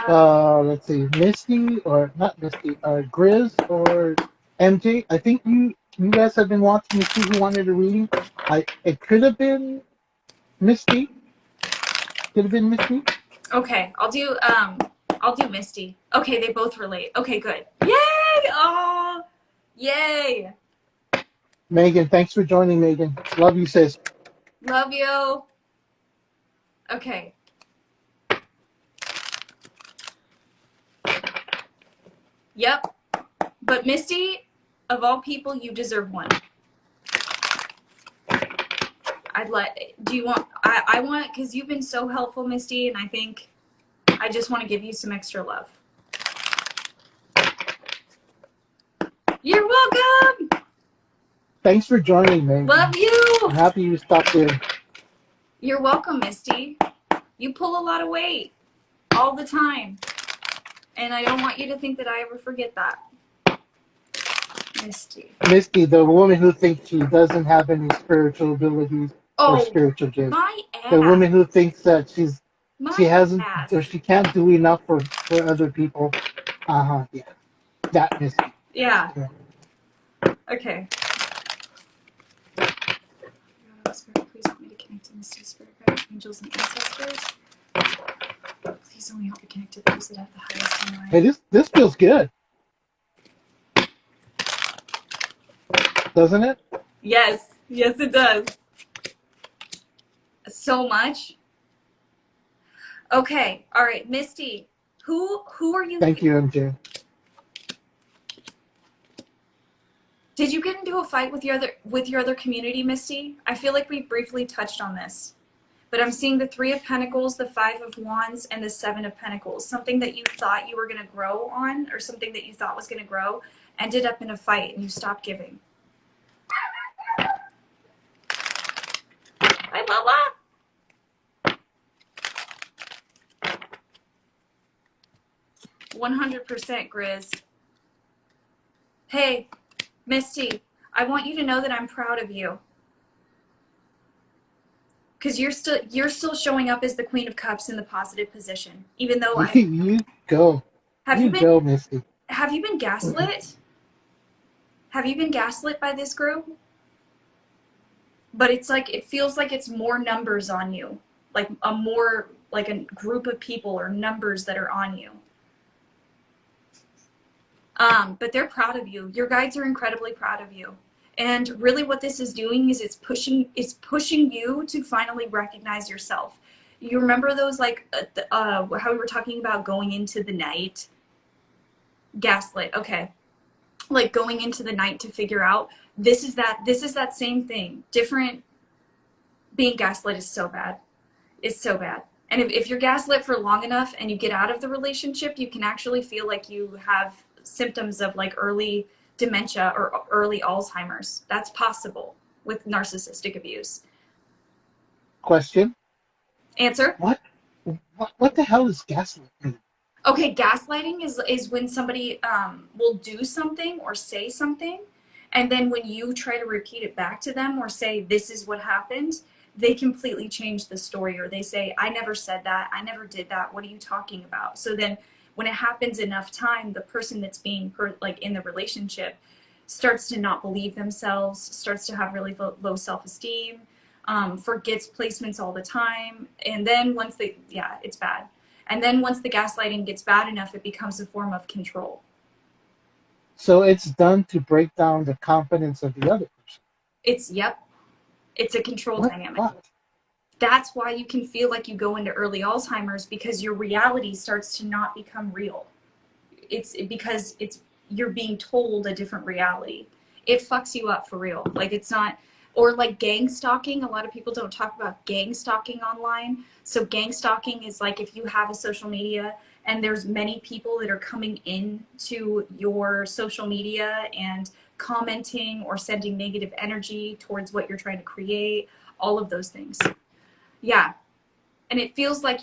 Let's see, Misty or not Misty, Grizz or MJ. I think you guys have been watching to see who wanted a reading. It could have been Misty. Could have been Misty. Okay, I'll do Misty. Okay, they both relate. Okay, good. Yay! Oh, yay! Megan, thanks for joining, Megan. Love you, sis. Love you. Okay. Yep. But Misty, of all people, you deserve one. Do you want, I want, because you've been so helpful, Misty, and I think I just want to give you some extra love. You're welcome. Thanks for joining, Megan. Love you. I'm happy you stopped in. You're welcome, Misty. You pull a lot of weight all the time. And I don't want you to think that I ever forget that. Misty. Misty, the woman who thinks she doesn't have any spiritual abilities or spiritual gifts. My ass. The woman who thinks that My she hasn't ass. or she can't do enough for other people. Yeah. That Misty. Yeah. Yeah. Okay. Spirit, please help me to connect to Misty, Spirit guides, angels, and ancestors. Please only help me connect to those that have the highest in Hey, mind. this feels good. Doesn't it? Yes. Yes, it does. So much. Okay. All right, Misty. Who are you? Thank you, MJ. Did you get into a fight with your other community, Misty? I feel like we briefly touched on this. But I'm seeing the 3 of Pentacles, the 5 of Wands, and the 7 of Pentacles. Something that you thought you were going to grow on, or something that you thought was going to grow, ended up in a fight and you stopped giving. Hi, Mama. 100% Grizz. Hey, Misty, I want you to know that I'm proud of you. because you're still showing up as the Queen of Cups in the positive position, even though You go. have You you been go, Misty. have you been gaslit? Have you been gaslit by this group? But it's like, it feels like it's more numbers on you, like a group of people or numbers that are on you. But they're proud of you. Your guides are incredibly proud of you. And really what this is doing is it's pushing you to finally recognize yourself. You remember those, like, how we were talking about going into the night? Gaslit, okay. Like going into the night to figure out, this is that same thing. Different. Being gaslit is so bad. It's so bad. And if you're gaslit for long enough and you get out of the relationship, you can actually feel like you have symptoms of like early dementia or early Alzheimer's. That's possible with narcissistic abuse. Question. Answer. What the hell is gaslight mean? Okay, gaslighting is when somebody will do something or say something, and then when you try to repeat it back to them or say, this is what happened, they completely change the story, or they say, I never said that, I never did that, what are you talking about? So then when it happens enough time, the person that's being like in the relationship starts to not believe themselves, starts to have really low self-esteem, forgets placements all the time. And then once it's bad. And then once the gaslighting gets bad enough, it becomes a form of control. So it's done to break down the confidence of the other person. It's a control dynamic. What? That's why you can feel like you go into early Alzheimer's, because your reality starts to not become real. Because you're being told a different reality. It fucks you up for real. Like, it's not, or like gang stalking. A lot of people don't talk about gang stalking online. So gang stalking is like if you have a social media and there's many people that are coming in to your social media and commenting or sending negative energy towards what you're trying to create, all of those things. Yeah. And it feels like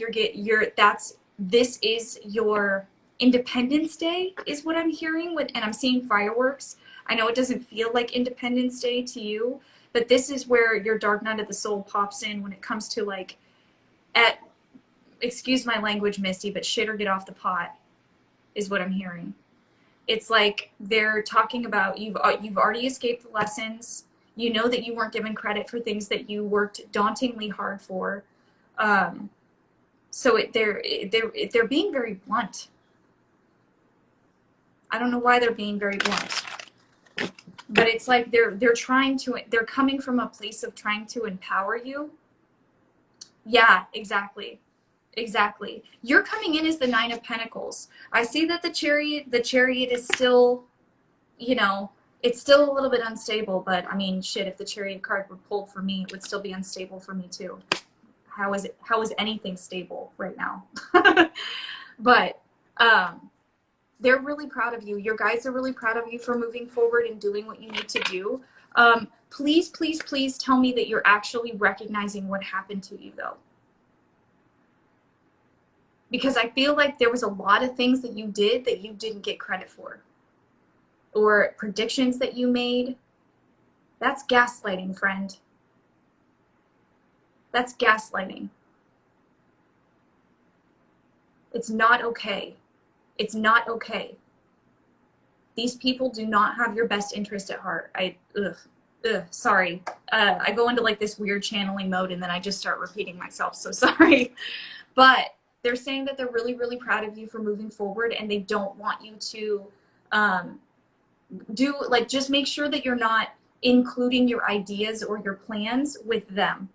this is your Independence Day is what I'm hearing and I'm seeing fireworks. I know it doesn't feel like Independence Day to you, but this is where your dark night of the soul pops in when it comes to like, excuse my language, Misty, but shit or get off the pot is what I'm hearing. It's like they're talking about you've already escaped the lessons. You know that you weren't given credit for things that you worked dauntingly hard for. So they're being very blunt. I don't know why they're being very blunt, but it's like they're coming from a place of trying to empower you. Yeah, exactly. Exactly. You're coming in as the Nine of Pentacles. I see that the chariot is still, it's still a little bit unstable, but I mean, shit, if the Chariot card were pulled for me, it would still be unstable for me too. How is anything stable right now? But they're really proud of you. Your guides are really proud of you for moving forward and doing what you need to do. Please, please, please tell me that you're actually recognizing what happened to you, though. Because I feel like there was a lot of things that you did that you didn't get credit for. Or predictions that you made. That's gaslighting, friend. That's gaslighting. It's not okay. It's not okay. These people do not have your best interest at heart. Sorry. I go into like this weird channeling mode and then I just start repeating myself. So sorry. But they're saying that they're really, really proud of you for moving forward and they don't want you to just make sure that you're not including your ideas or your plans with them.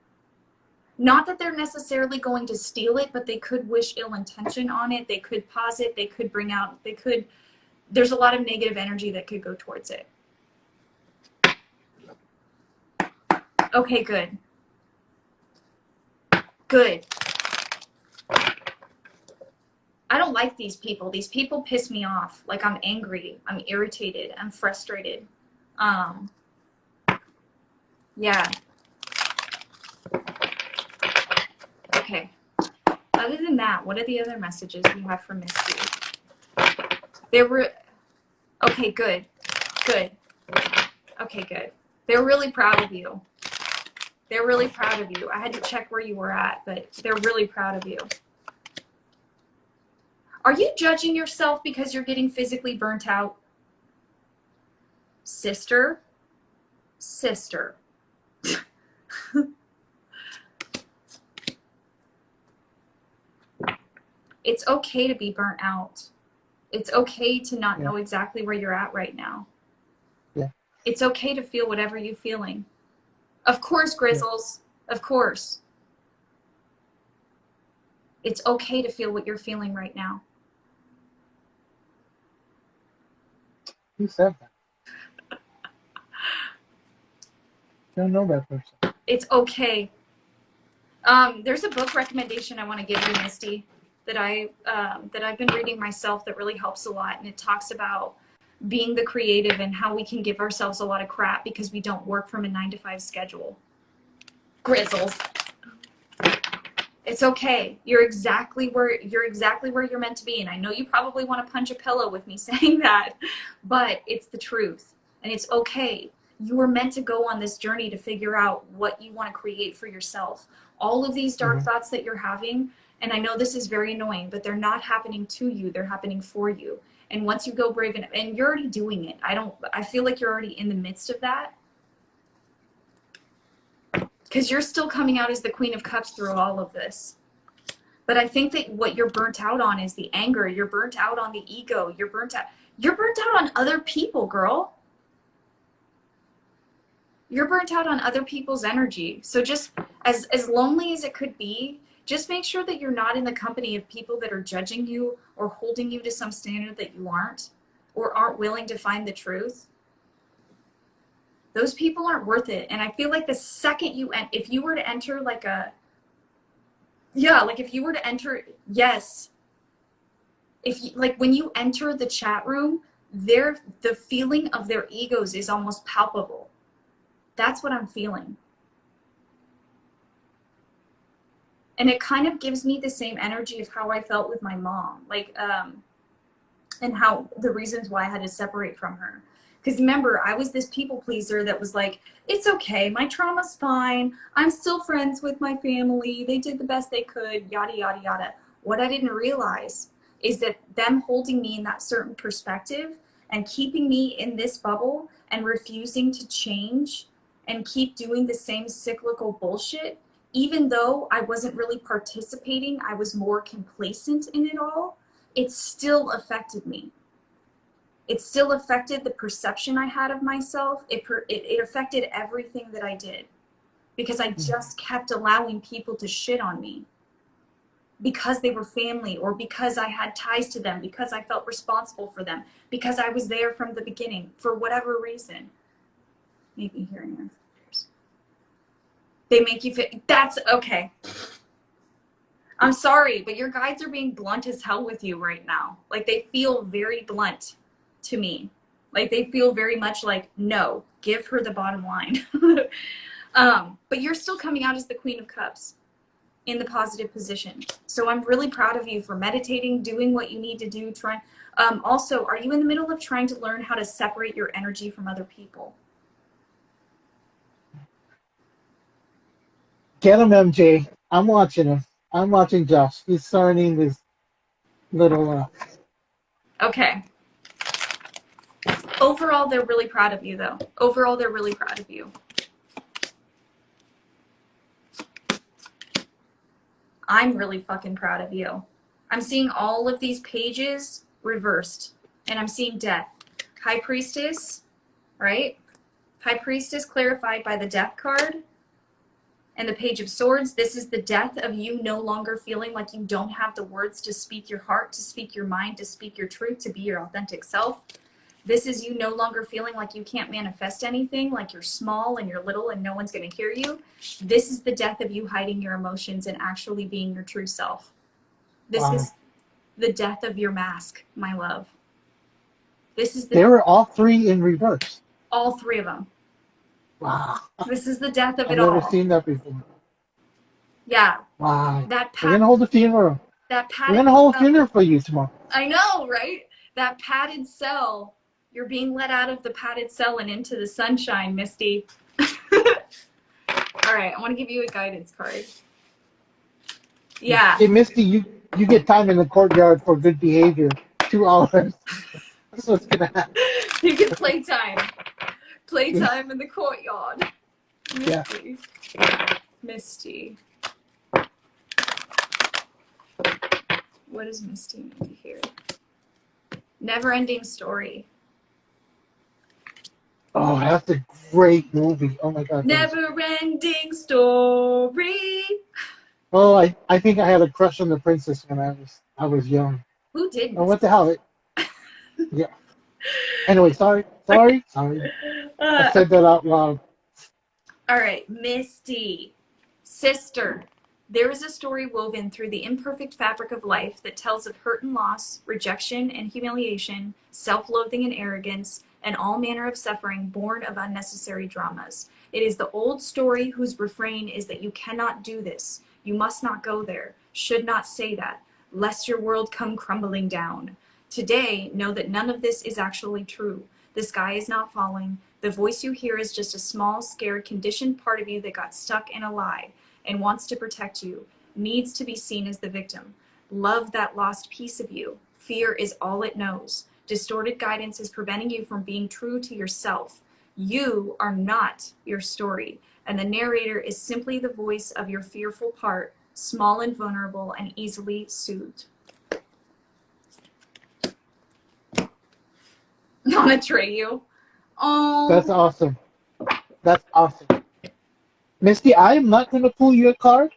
Not that they're necessarily going to steal it, but they could wish ill intention on it. They could pause it. They could there's a lot of negative energy that could go towards it. Okay, good. Good. I don't like these people. These people piss me off. Like, I'm angry. I'm irritated. I'm frustrated. Yeah. Okay. Other than that, what are the other messages we have from Misty? Okay, good. Good. Okay, good. They're really proud of you. They're really proud of you. I had to check where you were at, but they're really proud of you. Are you judging yourself because you're getting physically burnt out? Sister, sister. It's okay to be burnt out. It's okay to not know exactly where you're at right now. Yeah. It's okay to feel whatever you're feeling. Of course, Grizzles. Yeah. Of course. It's okay to feel what you're feeling right now. Who said that? Don't know that person. It's okay. There's a book recommendation I want to give you, Misty, that I've been reading myself that really helps a lot, and it talks about being the creative and how we can give ourselves a lot of crap because we don't work from a 9-to-5 schedule. Grizzles. It's okay. You're exactly where you're meant to be, and I know you probably want to punch a pillow with me saying that, but it's the truth, and it's okay. You were meant to go on this journey to figure out what you want to create for yourself. All of these dark thoughts that you're having, and I know this is very annoying, but they're not happening to you. They're happening for you. And once you go brave enough, and you're already doing it. I feel like you're already in the midst of that. Because you're still coming out as the Queen of Cups through all of this. But I think that what you're burnt out on is the anger. You're burnt out on the ego. You're burnt out on other people, girl. You're burnt out on other people's energy. So just as lonely as it could be, just make sure that you're not in the company of people that are judging you or holding you to some standard that you aren't, or aren't willing to find the truth. Those people aren't worth it. And I feel like the second if you were to enter when you enter the chat room, the feeling of their egos is almost palpable. That's what I'm feeling. And it kind of gives me the same energy of how I felt with my mom, and how the reasons why I had to separate from her. Because remember, I was this people pleaser that was like, it's okay, my trauma's fine, I'm still friends with my family, they did the best they could, yada, yada, yada. What I didn't realize is that them holding me in that certain perspective and keeping me in this bubble and refusing to change and keep doing the same cyclical bullshit, even though I wasn't really participating, I was more complacent in it all, it still affected me. It still affected the perception I had of myself. It affected everything that I did because I just kept allowing people to shit on me because they were family, or because I had ties to them, because I felt responsible for them, because I was there from the beginning, for whatever reason. Maybe hearing ears. They make you feel, that's okay. I'm sorry, but your guides are being blunt as hell with you right now. Like, they feel very blunt to me. Like, they feel very much like, no, give her the bottom line. But you're still coming out as the Queen of Cups in the positive position. So I'm really proud of you for meditating, doing what you need to do. Also, are you in the middle of trying to learn how to separate your energy from other people? Get him, MJ. I'm watching him. I'm watching Josh. He's starting this little... Okay. Overall, they're really proud of you, though. Overall, they're really proud of you. I'm really fucking proud of you. I'm seeing all of these pages reversed, and I'm seeing death. High Priestess, right? High Priestess clarified by the Death card. And the Page of Swords, this is the death of you no longer feeling like you don't have the words to speak your heart, to speak your mind, to speak your truth, to be your authentic self. This is you no longer feeling like you can't manifest anything, like you're small and you're little and no one's going to hear you. This is the death of you hiding your emotions and actually being your true self. This is the death of your mask, my love. This is They were all three in reverse. All three of them. Wow. This is the death of it I've all. never seen that before. Yeah. Wow. We're going to hold a funeral. We're going to hold a funeral for you tomorrow. I know, right? That padded cell. You're being let out of the padded cell and into the sunshine, Misty. All right, I want to give you a guidance card. Yeah. Hey, Misty, you get time in the courtyard for good behavior. 2 hours. That's what's gonna happen. You get playtime. Playtime in the courtyard. Yeah. Misty. Misty. What does Misty need to hear? Never ending story. Oh, that's a great movie. Oh my God. Never ending story. Oh, I think I had a crush on the princess when I was young. Who didn't? Oh, what the hell? Yeah. Anyway, sorry. I said that out loud. All right, Misty. Sister. There is a story woven through the imperfect fabric of life that tells of hurt and loss, rejection and humiliation, self-loathing and arrogance, and all manner of suffering born of unnecessary dramas. It is the old story whose refrain is that you cannot do this, you must not go there, should not say that, lest your world come crumbling down. Today, know that none of this is actually true. The sky is not falling. The voice you hear is just a small, scared, conditioned part of you that got stuck in a lie and wants to protect you, needs to be seen as the victim. Love that lost piece of you. Fear is all it knows. Distorted guidance is preventing you from being true to yourself. You are not your story, and the narrator is simply the voice of your fearful part, small and vulnerable and easily soothed. Not Atreyu. Oh. That's awesome. That's awesome. Misty, I am not going to pull you a card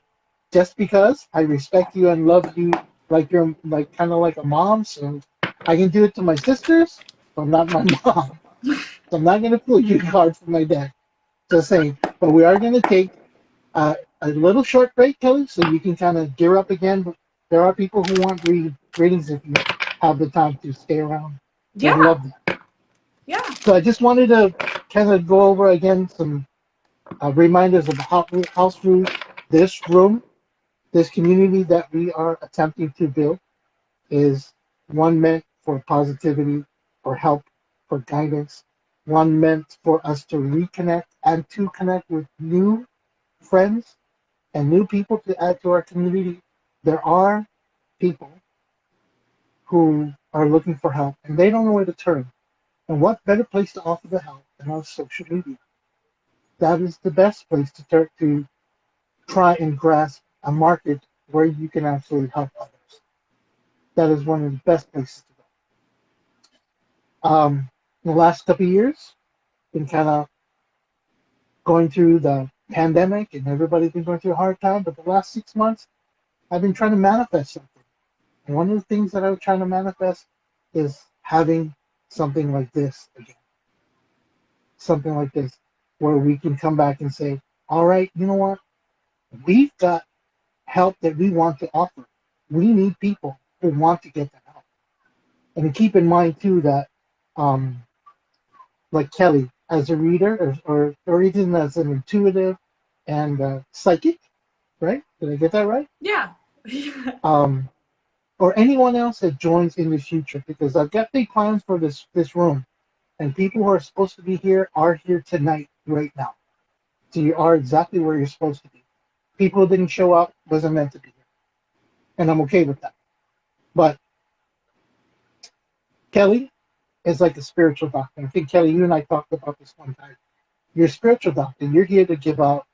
just because I respect you and love you like you're like kind of like a mom. So I can do it to my sisters, but not my mom. So I'm not going to pull you a card from my deck. Just saying. But we are going to take a little short break, Kelly, so you can kind of gear up again. But there are people who want readings if you have the time to stay around. Yeah. I love that. Yeah. So I just wanted to kind of go over again some reminders of house rules. This room, this community that we are attempting to build is one meant for positivity, for help, for guidance, one meant for us to reconnect and to connect with new friends and new people to add to our community. There are people who are looking for help and they don't know where to turn. And what better place to offer the help than our social media? That is the best place to start to try and grasp a market where you can actually help others. That is one of the best places to go. In the last couple of years, been kind of going through the pandemic and everybody's been going through a hard time, but the last 6 months, I've been trying to manifest something. And one of the things that I was trying to manifest is having something like this again. Something like this, where we can come back and say, all right, you know what? We've got help that we want to offer. We need people who want to get that help. And keep in mind, too, that like Kelly, as a reader or even as an intuitive and psychic, right? Did I get that right? Yeah. Or anyone else that joins in the future, because I've got big plans for this room. And people who are supposed to be here are here tonight, right now. So you are exactly where you're supposed to be. People who didn't show up wasn't meant to be here. And I'm okay with that. But Kelly is like a spiritual doctor. I think, Kelly, you and I talked about this one time. You're a spiritual doctor. You're here to give out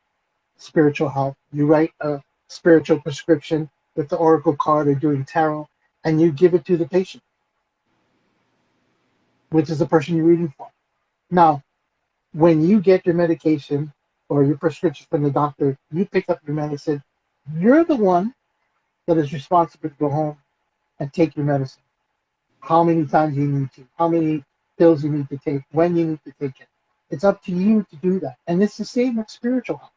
spiritual help. You write a spiritual prescription with the oracle card or doing tarot, and you give it to the patient, which is the person you're reading for. Now, when you get your medication or your prescription from the doctor, you pick up your medicine. You're the one that is responsible to go home and take your medicine. How many times you need to, how many pills you need to take, when you need to take it. It's up to you to do that. And it's the same with spiritual health.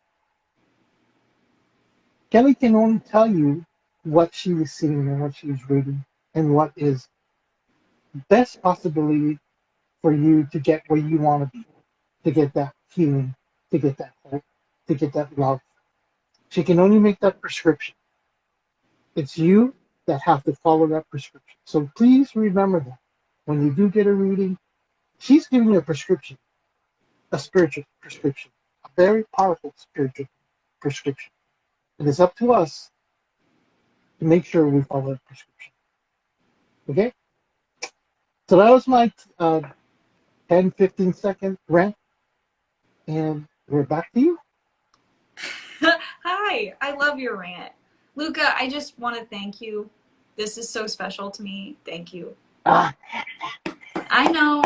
Kelly can only tell you what she was seeing and what she was reading and what is best possibility for you to get where you want to be, to get that healing, to get that hope, to get that love. She can only make that prescription. It's you that have to follow that prescription. So please remember that when you do get a reading, she's giving you a prescription, a spiritual prescription, a very powerful spiritual. prescription. It is up to us to make sure we follow the prescription. Okay? So that was my 10, 15-second rant, and we're back to you. Hi, I love your rant. Luca, I just want to thank you. This is so special to me. Thank you. Ah, I know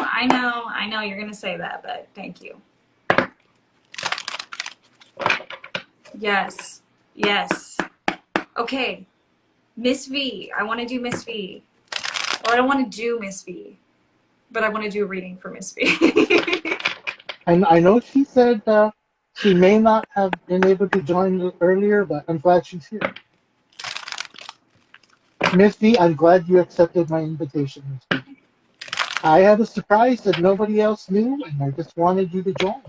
you're going to say that, but thank you. Yes. Okay, Miss V. I want to do Miss V. Or I don't want to do Miss V, but I want to do a reading for Miss V. and I know she said she may not have been able to join earlier, but I'm glad she's here. Miss V, I'm glad you accepted my invitation, Miss V. I had a surprise that nobody else knew, and I just wanted you to join.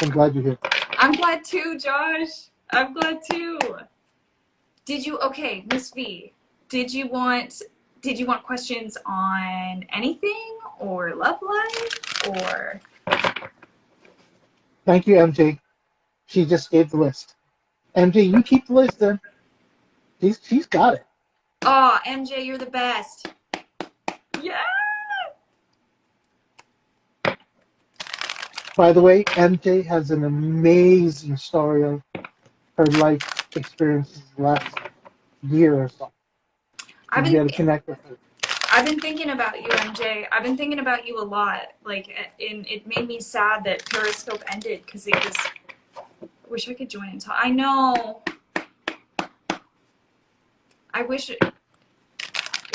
I'm glad you're here. I'm glad too, Josh. I'm glad too. Okay, Miss V, did you want questions on anything or love life or? Thank you, MJ. She just gave the list. MJ, you keep the list then. She's got it. Oh, MJ, you're the best. Yeah. By the way, MJ has an amazing story of her life experiences the last year or so. I've You got to been connect with her. thinking about you, MJ. I've been thinking about you a lot. Like, it made me sad that Periscope ended because it was. Wish I could join and talk. I know. I wish it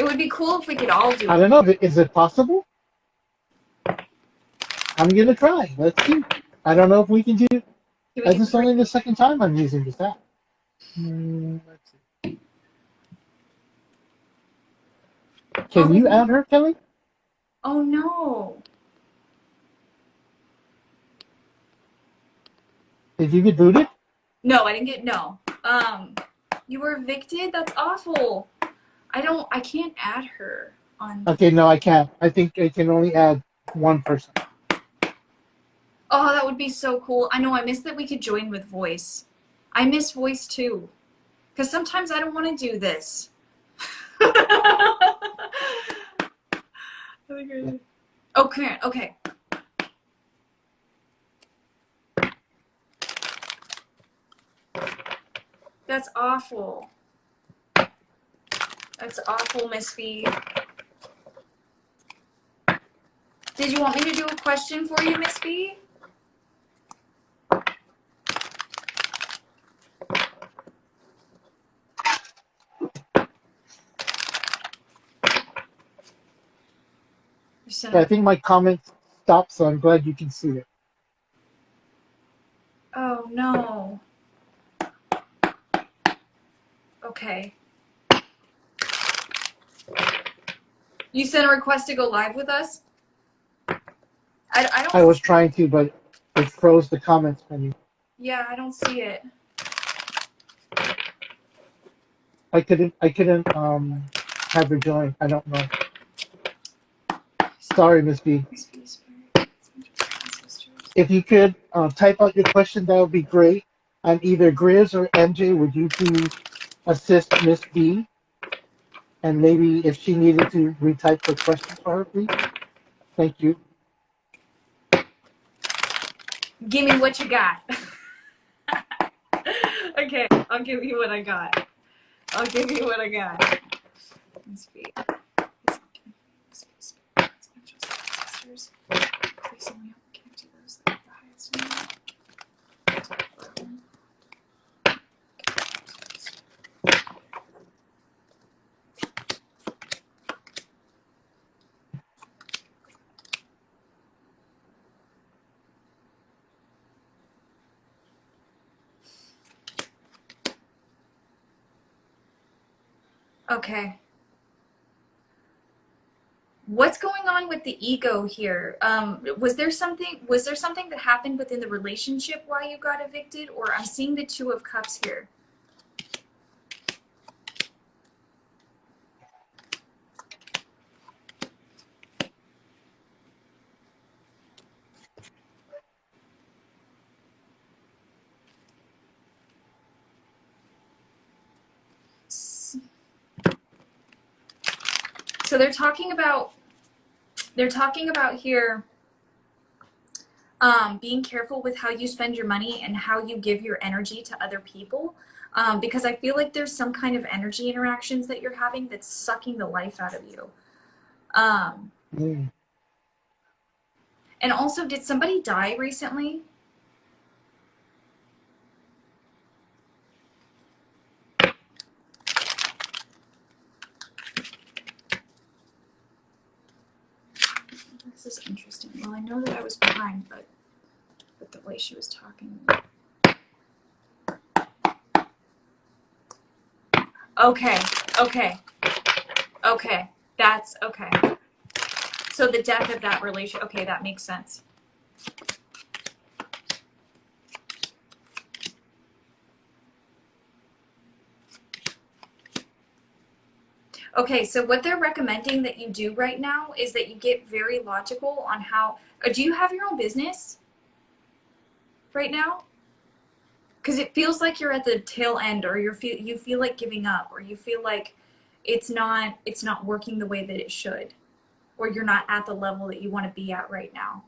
would be cool if we could all do I it. don't know. Is it possible? I'm going to try. Let's see. I don't know if we can do it. Can we This do is only the second time I'm using this app. Let's see. Can you add her, Kelly? Oh no. Did you get booted? No, I didn't get no. You were evicted? That's awful. I can't add her on. Okay, no, I can't. I think I can only add one person. Oh, that would be so cool. I know, I miss that we could join with voice. I miss voice too. Because sometimes I don't want to do this. Okay, okay. That's awful. That's awful, Miss V. Did you want me to do a question for you, Miss V? I think my comment stopped, so I'm glad you can see it. Oh no. Okay. You sent a request to go live with us? I I was trying to, but it froze the comments menu. Yeah, I don't see it. I couldn't have her join. I don't know. Sorry, Miss B. If you could type out your question, that would be great. And either Grizz or MJ, would you please assist Miss B? And maybe if she needed to retype the question for her, please. Thank you. Give me what you got. Okay, I'll give you what I got. I'll give you what I got. Miss B. Okay. What's going on with the ego here? Was there something that happened within the relationship why you got evicted? Or I'm seeing the Two of Cups here. So they're talking about here being careful with how you spend your money and how you give your energy to other people, because I feel like there's some kind of energy interactions that you're having that's sucking the life out of you. Mm. And also, did somebody die recently? This is interesting. Well, I know that I was behind, but the way she was talking. Okay. That's okay. So the death of that relation. Okay, that makes sense. Okay, so what they're recommending that you do right now is that you get very logical on how. Do you have your own business right now? Because it feels like you're at the tail end, or you feel like giving up, or you feel like it's not working the way that it should, or you're not at the level that you want to be at right now.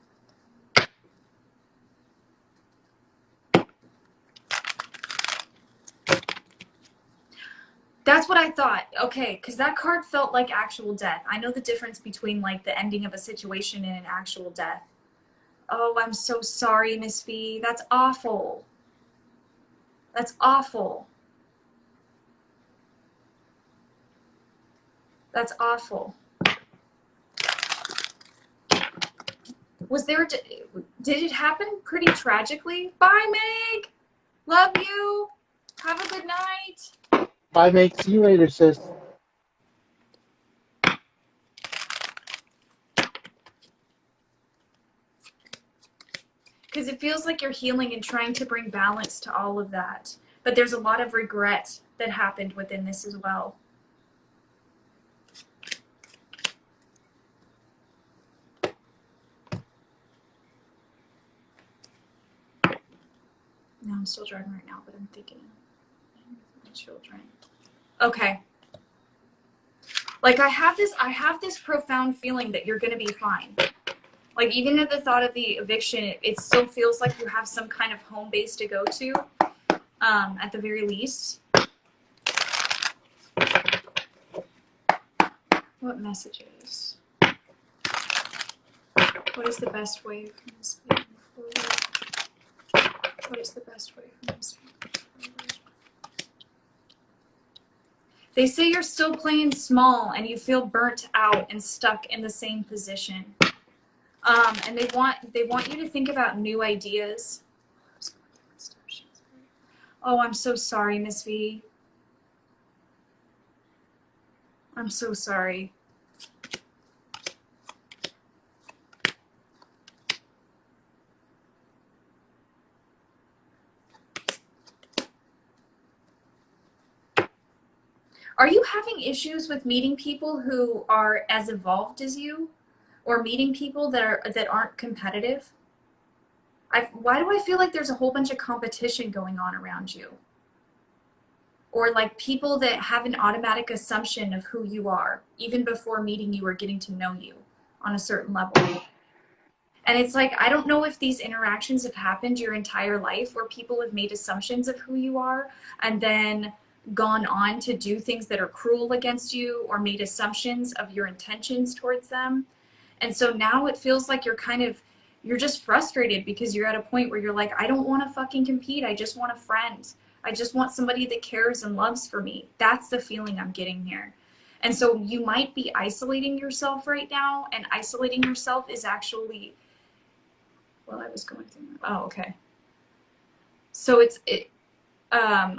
That's what I thought. Okay, because that card felt like actual death. I know the difference between like the ending of a situation and an actual death. Oh, I'm so sorry, Miss V. That's awful. That's awful. That's awful. Was there, did it happen pretty tragically? Bye, Meg. Love you. Have a good night. Bye, mate. See you later, sis. Because it feels like you're healing and trying to bring balance to all of that. But there's a lot of regret that happened within this as well. No, I'm still driving right now, but I'm thinking my children. Okay. Like I have this profound feeling that you're gonna be fine. Like even at the thought of the eviction, it still feels like you have some kind of home base to go to, at the very least. What messages? What is the best way from this moving forward? What is the best way from this moving forward? They say you're still playing small and you feel burnt out and stuck in the same position. And they want you to think about new ideas. Oh, I'm so sorry, Miss V. I'm so sorry. Are you having issues with meeting people who are as evolved as you, or meeting people that aren't competitive? Why do I feel like there's a whole bunch of competition going on around you? Or like people that have an automatic assumption of who you are, even before meeting you or getting to know you on a certain level. And it's like, I don't know if these interactions have happened your entire life where people have made assumptions of who you are and then gone on to do things that are cruel against you or made assumptions of your intentions towards them. And so now it feels like you're just frustrated because you're at a point where you're like, I don't want to fucking compete. I just want a friend. I just want somebody that cares and loves for me. That's the feeling I'm getting here. And so you might be isolating yourself right now, and isolating yourself is actually, well, I was going through, oh, okay. So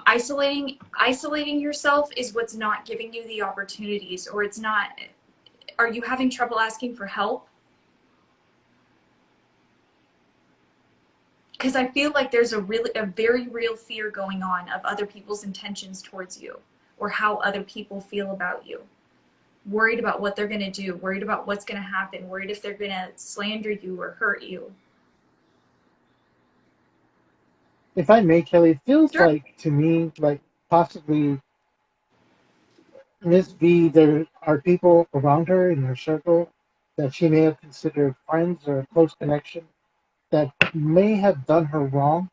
isolating yourself is what's not giving you the opportunities, or it's not. Are you having trouble asking for help? Because I feel like there's a very real fear going on of other people's intentions towards you, or how other people feel about you. Worried about what they're going to do, worried about what's going to happen, worried if they're going to slander you or hurt you. If I may, Kelly, it feels Sure. like to me, like possibly Miss V, there are people around her in her circle that she may have considered friends or a close connection that may have done her wrong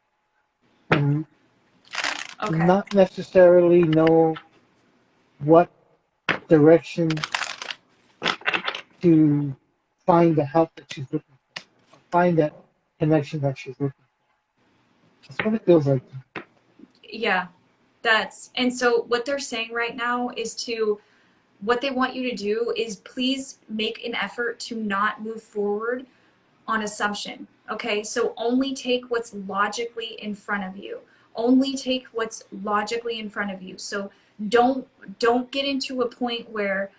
and Okay. not necessarily know what direction to find the help that she's looking for, or find that connection that she's looking for. That's what it feels like. Yeah. And so what they're saying right now is what they want you to do is please make an effort to not move forward on assumption. Okay, so only take what's logically in front of you. Only take what's logically in front of you. So don't get into a point where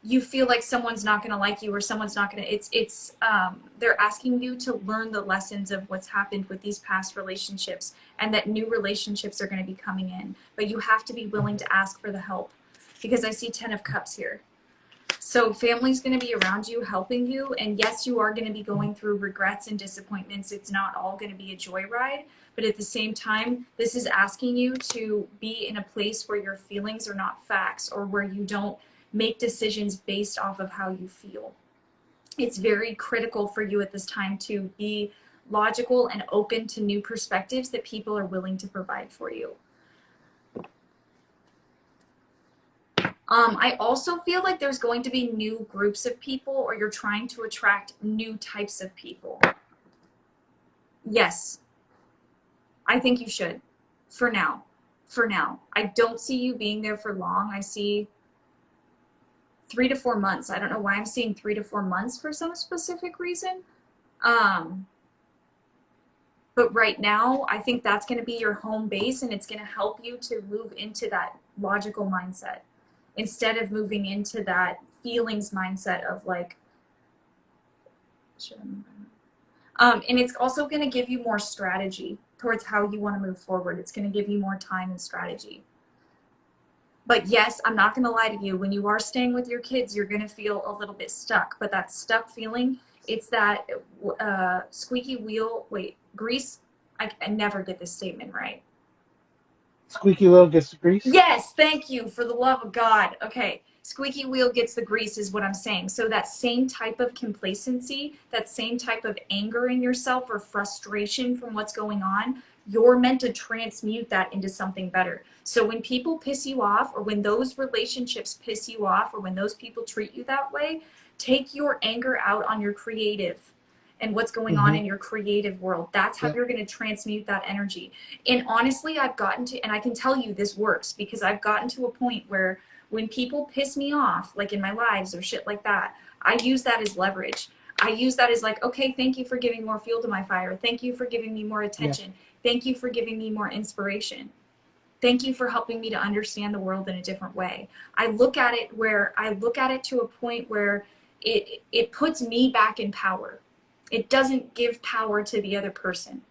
you feel like someone's not going to like you or someone's not going to. They're asking you to learn the lessons of what's happened with these past relationships, and that new relationships are going to be coming in. But you have to be willing to ask for the help, because I see 10 of Cups here. So family's going to be around you, helping you. And yes, you are going to be going through regrets and disappointments. It's not all going to be a joyride. But at the same time, this is asking you to be in a place where your feelings are not facts, or where you don't make decisions based off of how you feel. It's very critical for you at this time to be logical and open to new perspectives that people are willing to provide for you. I also feel like there's going to be new groups of people, or you're trying to attract new types of people. Yes, I think you should. For now. I don't see you being there for long. I see 3 to 4 months. I don't know why I'm seeing 3 to 4 months for some specific reason. But right now, I think that's going to be your home base, and it's going to help you to move into that logical mindset, instead of moving into that feelings mindset of like, and it's also going to give you more strategy towards how you want to move forward. It's going to give you more time and strategy. But yes, I'm not going to lie to you. When you are staying with your kids, you're going to feel a little bit stuck. But that stuck feeling, it's that squeaky wheel, grease. I never get this statement right. Squeaky wheel gets the grease? Yes, thank you, for the love of God. Okay, squeaky wheel gets the grease is what I'm saying. So that same type of complacency, that same type of anger in yourself or frustration from what's going on, you're meant to transmute that into something better. So when people piss you off, or when those relationships piss you off, or when those people treat you that way, take your anger out on your creative and what's going on in your creative world. That's how you're going to transmute that energy. And honestly, I've gotten to, and I can tell you this works, because I've gotten to a point where when people piss me off, like in my lives or shit like that, I use that as leverage. I use that as like, okay, thank you for giving more fuel to my fire. Thank you for giving me more attention. Thank you for giving me more inspiration. Thank you for helping me to understand the world in a different way. I look at it to a point where it puts me back in power. It doesn't give power to the other person.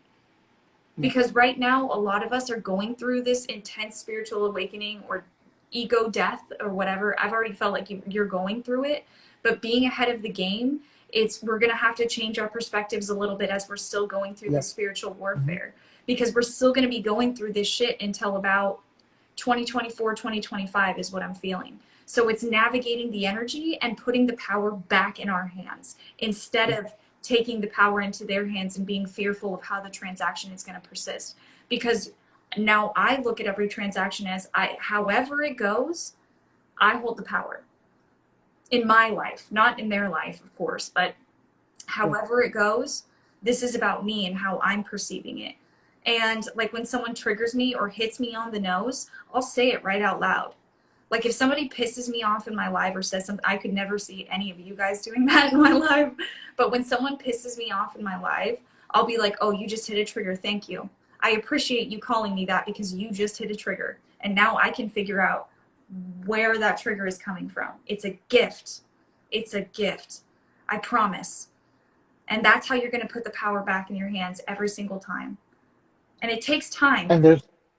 Because right now, a lot of us are going through this intense spiritual awakening or ego death or whatever. I've already felt like you're going through it. But being ahead of the game, we're going to have to change our perspectives a little bit as we're still going through this spiritual warfare. Because we're still going to be going through this shit until about 2024, 2025 is what I'm feeling. So it's navigating the energy and putting the power back in our hands, instead of taking the power into their hands and being fearful of how the transaction is going to persist. Because now I look at every transaction as however it goes, I hold the power in my life, not in their life, of course, but however it goes, this is about me and how I'm perceiving it. And like when someone triggers me or hits me on the nose, I'll say it right out loud. Like if somebody pisses me off in my life or says something, I could never see any of you guys doing that in my life. But when someone pisses me off in my life, I'll be like, oh, you just hit a trigger. Thank you. I appreciate you calling me that, because you just hit a trigger. And now I can figure out where that trigger is coming from. It's a gift. It's a gift. I promise. And that's how you're going to put the power back in your hands every single time. And it takes time. And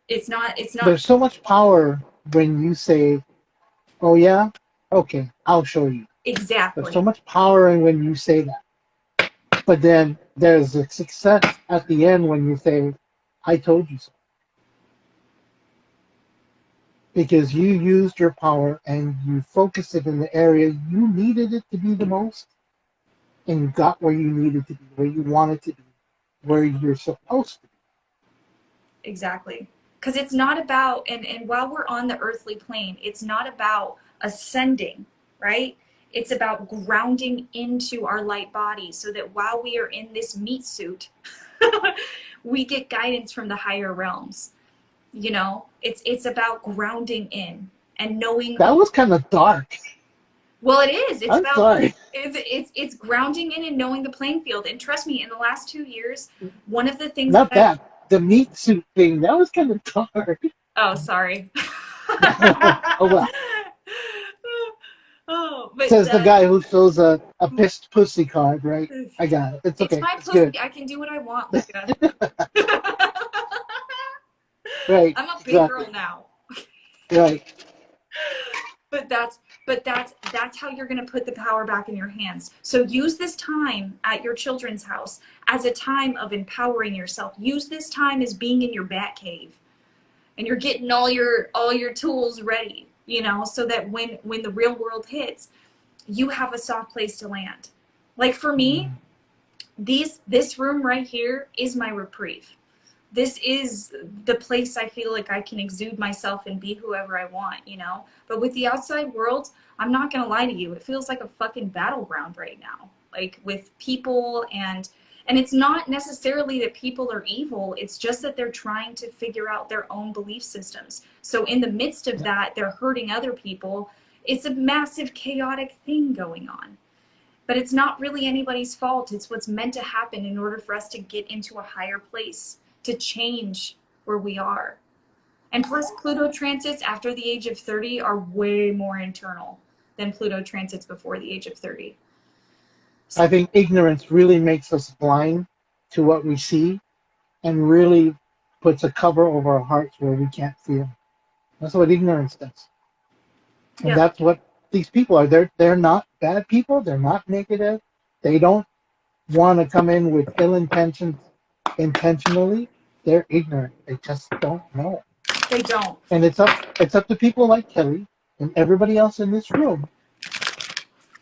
it's not there's so much power when you say, oh yeah, okay, I'll show you. Exactly. There's so much power in when you say that. But then there's a success at the end when you say, I told you so. because you used your power and you focused it in the area you needed it to be the most, and you got where you needed to be, where you wanted to be, where you're supposed to be. Exactly. Because it's not about, and while we're on the earthly plane, it's not about ascending, right? It's about grounding into our light body so that while we are in this meat suit, we get guidance from the higher realms. You know, it's about grounding in and knowing. That was kind of dark. Well, it is. It's I'm about sorry. it's grounding in and knowing the playing field. And trust me, in the last 2 years, one of the things Not that that. The meat suit thing, that was kind of dark. oh, sorry. Oh well. Oh, but Says the guy who shows a pissed pussy card, right? I got it. It's it's okay. my It's pussy. good. I can do what I want, Luca. Right. I'm a big Exactly. girl now. Right. But that's how you're going to put the power back in your hands. So use this time at your children's house as a time of empowering yourself. Use this time as being in your bat cave, and you're getting all your tools ready, you know, so that when the real world hits, you have a soft place to land. Like for me, this room right here is my reprieve. This is the place I feel like I can exude myself and be whoever I want, you know? But with the outside world, I'm not going to lie to you. It feels like a fucking battleground right now. Like with people and it's not necessarily that people are evil. It's just that they're trying to figure out their own belief systems. So in the midst of that, they're hurting other people. It's a massive chaotic thing going on. But it's not really anybody's fault. It's what's meant to happen in order for us to get into a higher place, to change where we are. And plus, Pluto transits after the age of 30 are way more internal than Pluto transits before the age of 30. So, I think ignorance really makes us blind to what we see and really puts a cover over our hearts where we can't feel. That's what ignorance does. And yeah, that's what these people are. They're not bad people. They're not negative. They don't want to come in with ill intentions intentionally. They're ignorant. They just don't know. they don't. And it's up to people like Kelly and everybody else in this room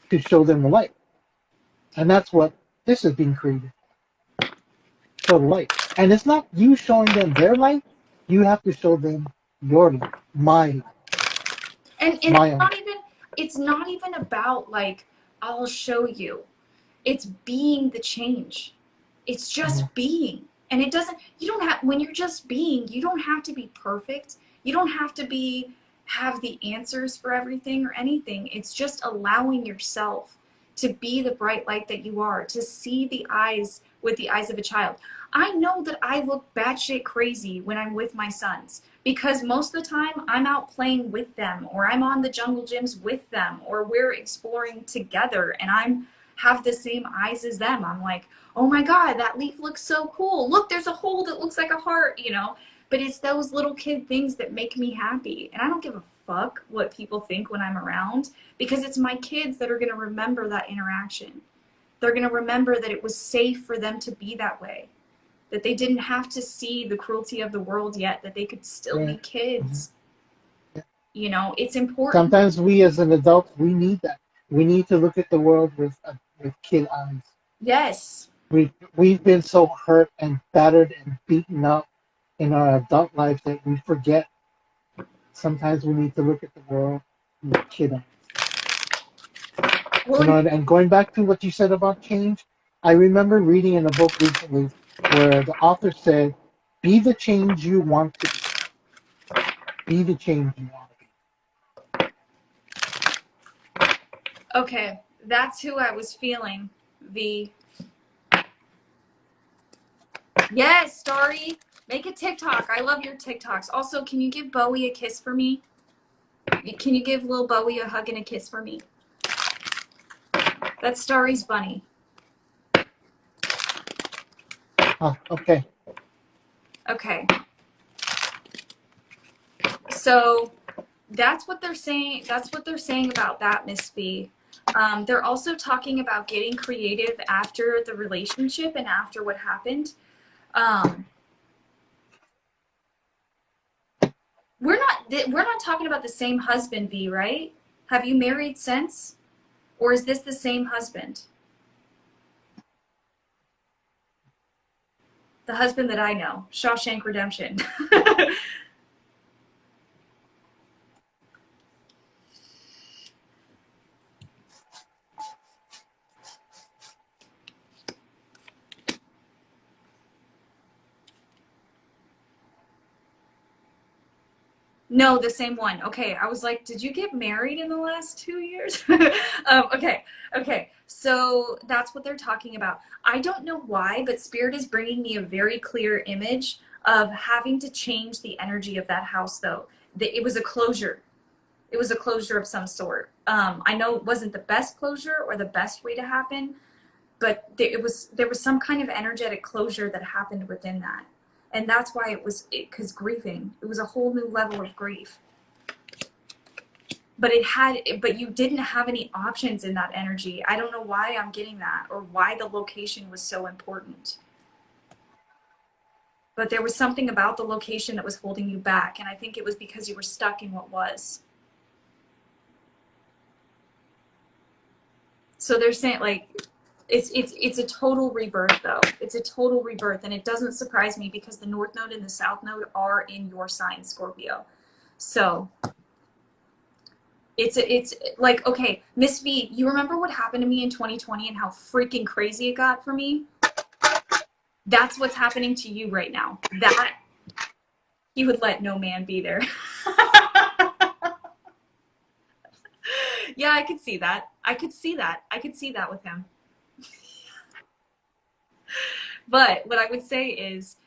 to show them the light. And that's what this is being created. Show the light. And it's not you showing them their light. You have to show them your light, my light, And my own. it's not even about like, I'll show you. It's being the change. It's just being. And it doesn't, you don't have, when you're just being, you don't have to be perfect. You don't have to have the answers for everything or anything. It's just allowing yourself to be the bright light that you are, to see the eyes with the eyes of a child. I know that I look batshit crazy when I'm with my sons because most of the time I'm out playing with them or I'm on the jungle gyms with them or we're exploring together and I'm have the same eyes as them. I'm like, oh my God, that leaf looks so cool. Look, there's a hole that looks like a heart, you know? But it's those little kid things that make me happy. And I don't give a fuck what people think when I'm around because it's my kids that are going to remember that interaction. They're going to remember that it was safe for them to be that way, that they didn't have to see the cruelty of the world yet, that they could still be kids. You know, it's important. Sometimes we as an adult, we need that. We need to look at the world with kid eyes. Yes. We've been so hurt and battered and beaten up in our adult life that we forget. Sometimes we need to look at the world with kid eyes. Well, You know, and going back to what you said about change, I remember reading in a book recently where the author said, "Be the change you want to be. Be the change you want to be." okay, that's who I was feeling. Yes, Starry, make a TikTok. I love your TikToks. Also, can you give Bowie a kiss for me? Can you give little Bowie a hug and a kiss for me? That's Starry's bunny. Okay. Okay. So that's what they're saying. That's what they're saying about that, Miss B. They're also talking about getting creative after the relationship and after what happened. We're not, we're not talking about the same husband, V, right? Have you married since? Or is this the same husband? The husband that I know, Shawshank Redemption. No, the same one. Okay, I was like, did you get married in the last 2 years? Okay. So that's what they're talking about. I don't know why, but Spirit is bringing me a very clear image of having to change the energy of that house, though. It was a closure. It was a closure of some sort. I know it wasn't the best closure or the best way to happen, but there was some kind of energetic closure that happened within that. And that's why because grieving, it was a whole new level of grief. But you didn't have any options in that energy. I don't know why I'm getting that, or why the location was so important. But there was something about the location that was holding you back, and I think it was because you were stuck in what was. So they're saying, like, it's a total rebirth, though. It's a total rebirth, and it doesn't surprise me because the North Node and the South Node are in your sign, Scorpio. So it's like, okay, Miss V, you remember what happened to me in 2020 and how freaking crazy it got for me? That's what's happening to you right now. That he would let no man be there. Yeah, I could see that. I could see that with him. But what I would say is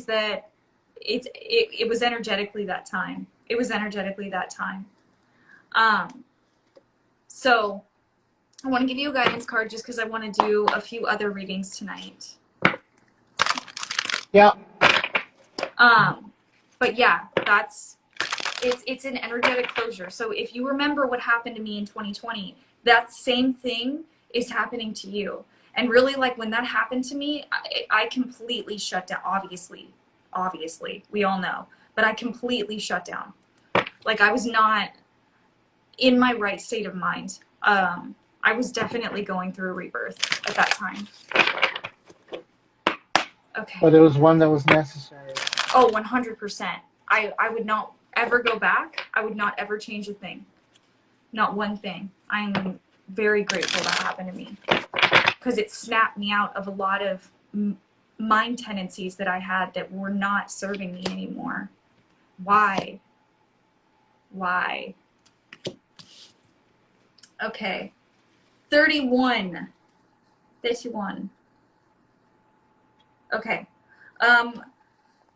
that it was energetically that time. It was energetically that time. So I want to give you a guidance card just because I want to do a few other readings tonight. Yeah. But yeah, it's an energetic closure. So if you remember what happened to me in 2020, that same thing is happening to you. And really, like, when that happened to me, I completely shut down. Obviously, we all know, but I completely shut down. Like, I was not in my right state of mind. I was definitely going through a rebirth at that time. Okay. But it was one that was necessary. Oh, 100%. I would not ever go back. I would not ever change a thing. Not one thing. I'm very grateful that happened to me because it snapped me out of a lot of mind tendencies that I had that were not serving me anymore. Why? Okay. 31. Okay.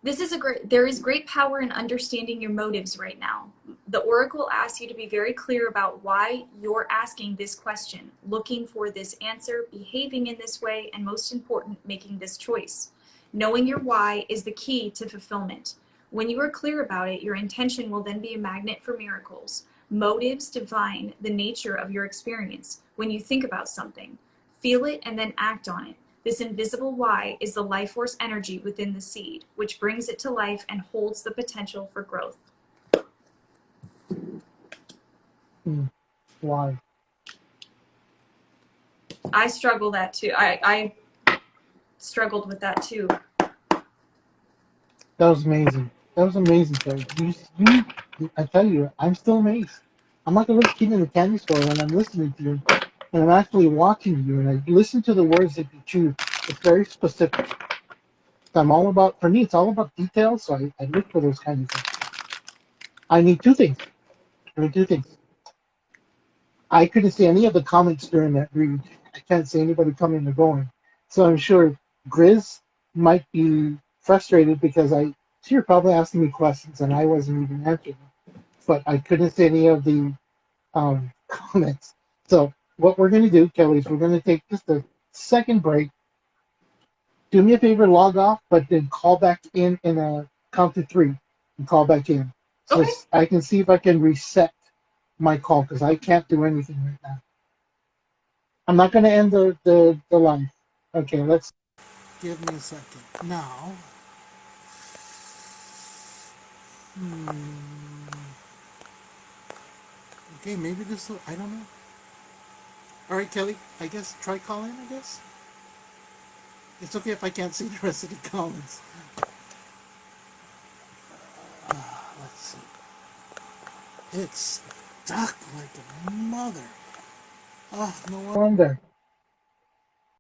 There is great power in understanding your motives right now. The Oracle asks you to be very clear about why you're asking this question, looking for this answer, behaving in this way, and most important, making this choice. Knowing your why is the key to fulfillment. When you are clear about it, your intention will then be a magnet for miracles. Motives define the nature of your experience. When you think about something, feel it and then act on it. This invisible why is the life force energy within the seed, which brings it to life and holds the potential for growth. Why? I struggle that too. I struggled with that too. That was amazing. That was amazing, Terry. I tell you, I'm still amazed. I'm like a little kid in a candy store when I'm listening to you, and I'm actually watching you, and I listen to the words that you choose. It's very specific. For me, it's all about details, so I look for those kinds of things. I need two things. I couldn't see any of the comments during that read. I can't see anybody coming or going. So I'm sure Grizz might be frustrated because you're probably asking me questions and I wasn't even answering them. But I couldn't see any of the comments. So what we're going to do, Kelly, is we're going to take just a second break. Do me a favor, log off, but then call back in a count to 3 and call back in. So Okay. I can see if I can reset my call because I can't do anything right now. I'm not going to end the line. Okay, let's. Give me a second. Now. Okay, maybe this will, I don't know. All right, Kelly, I guess try calling, I guess. It's okay if I can't see the rest of the comments. Let's see. It's stuck like a mother. Oh, no wonder. Wonder.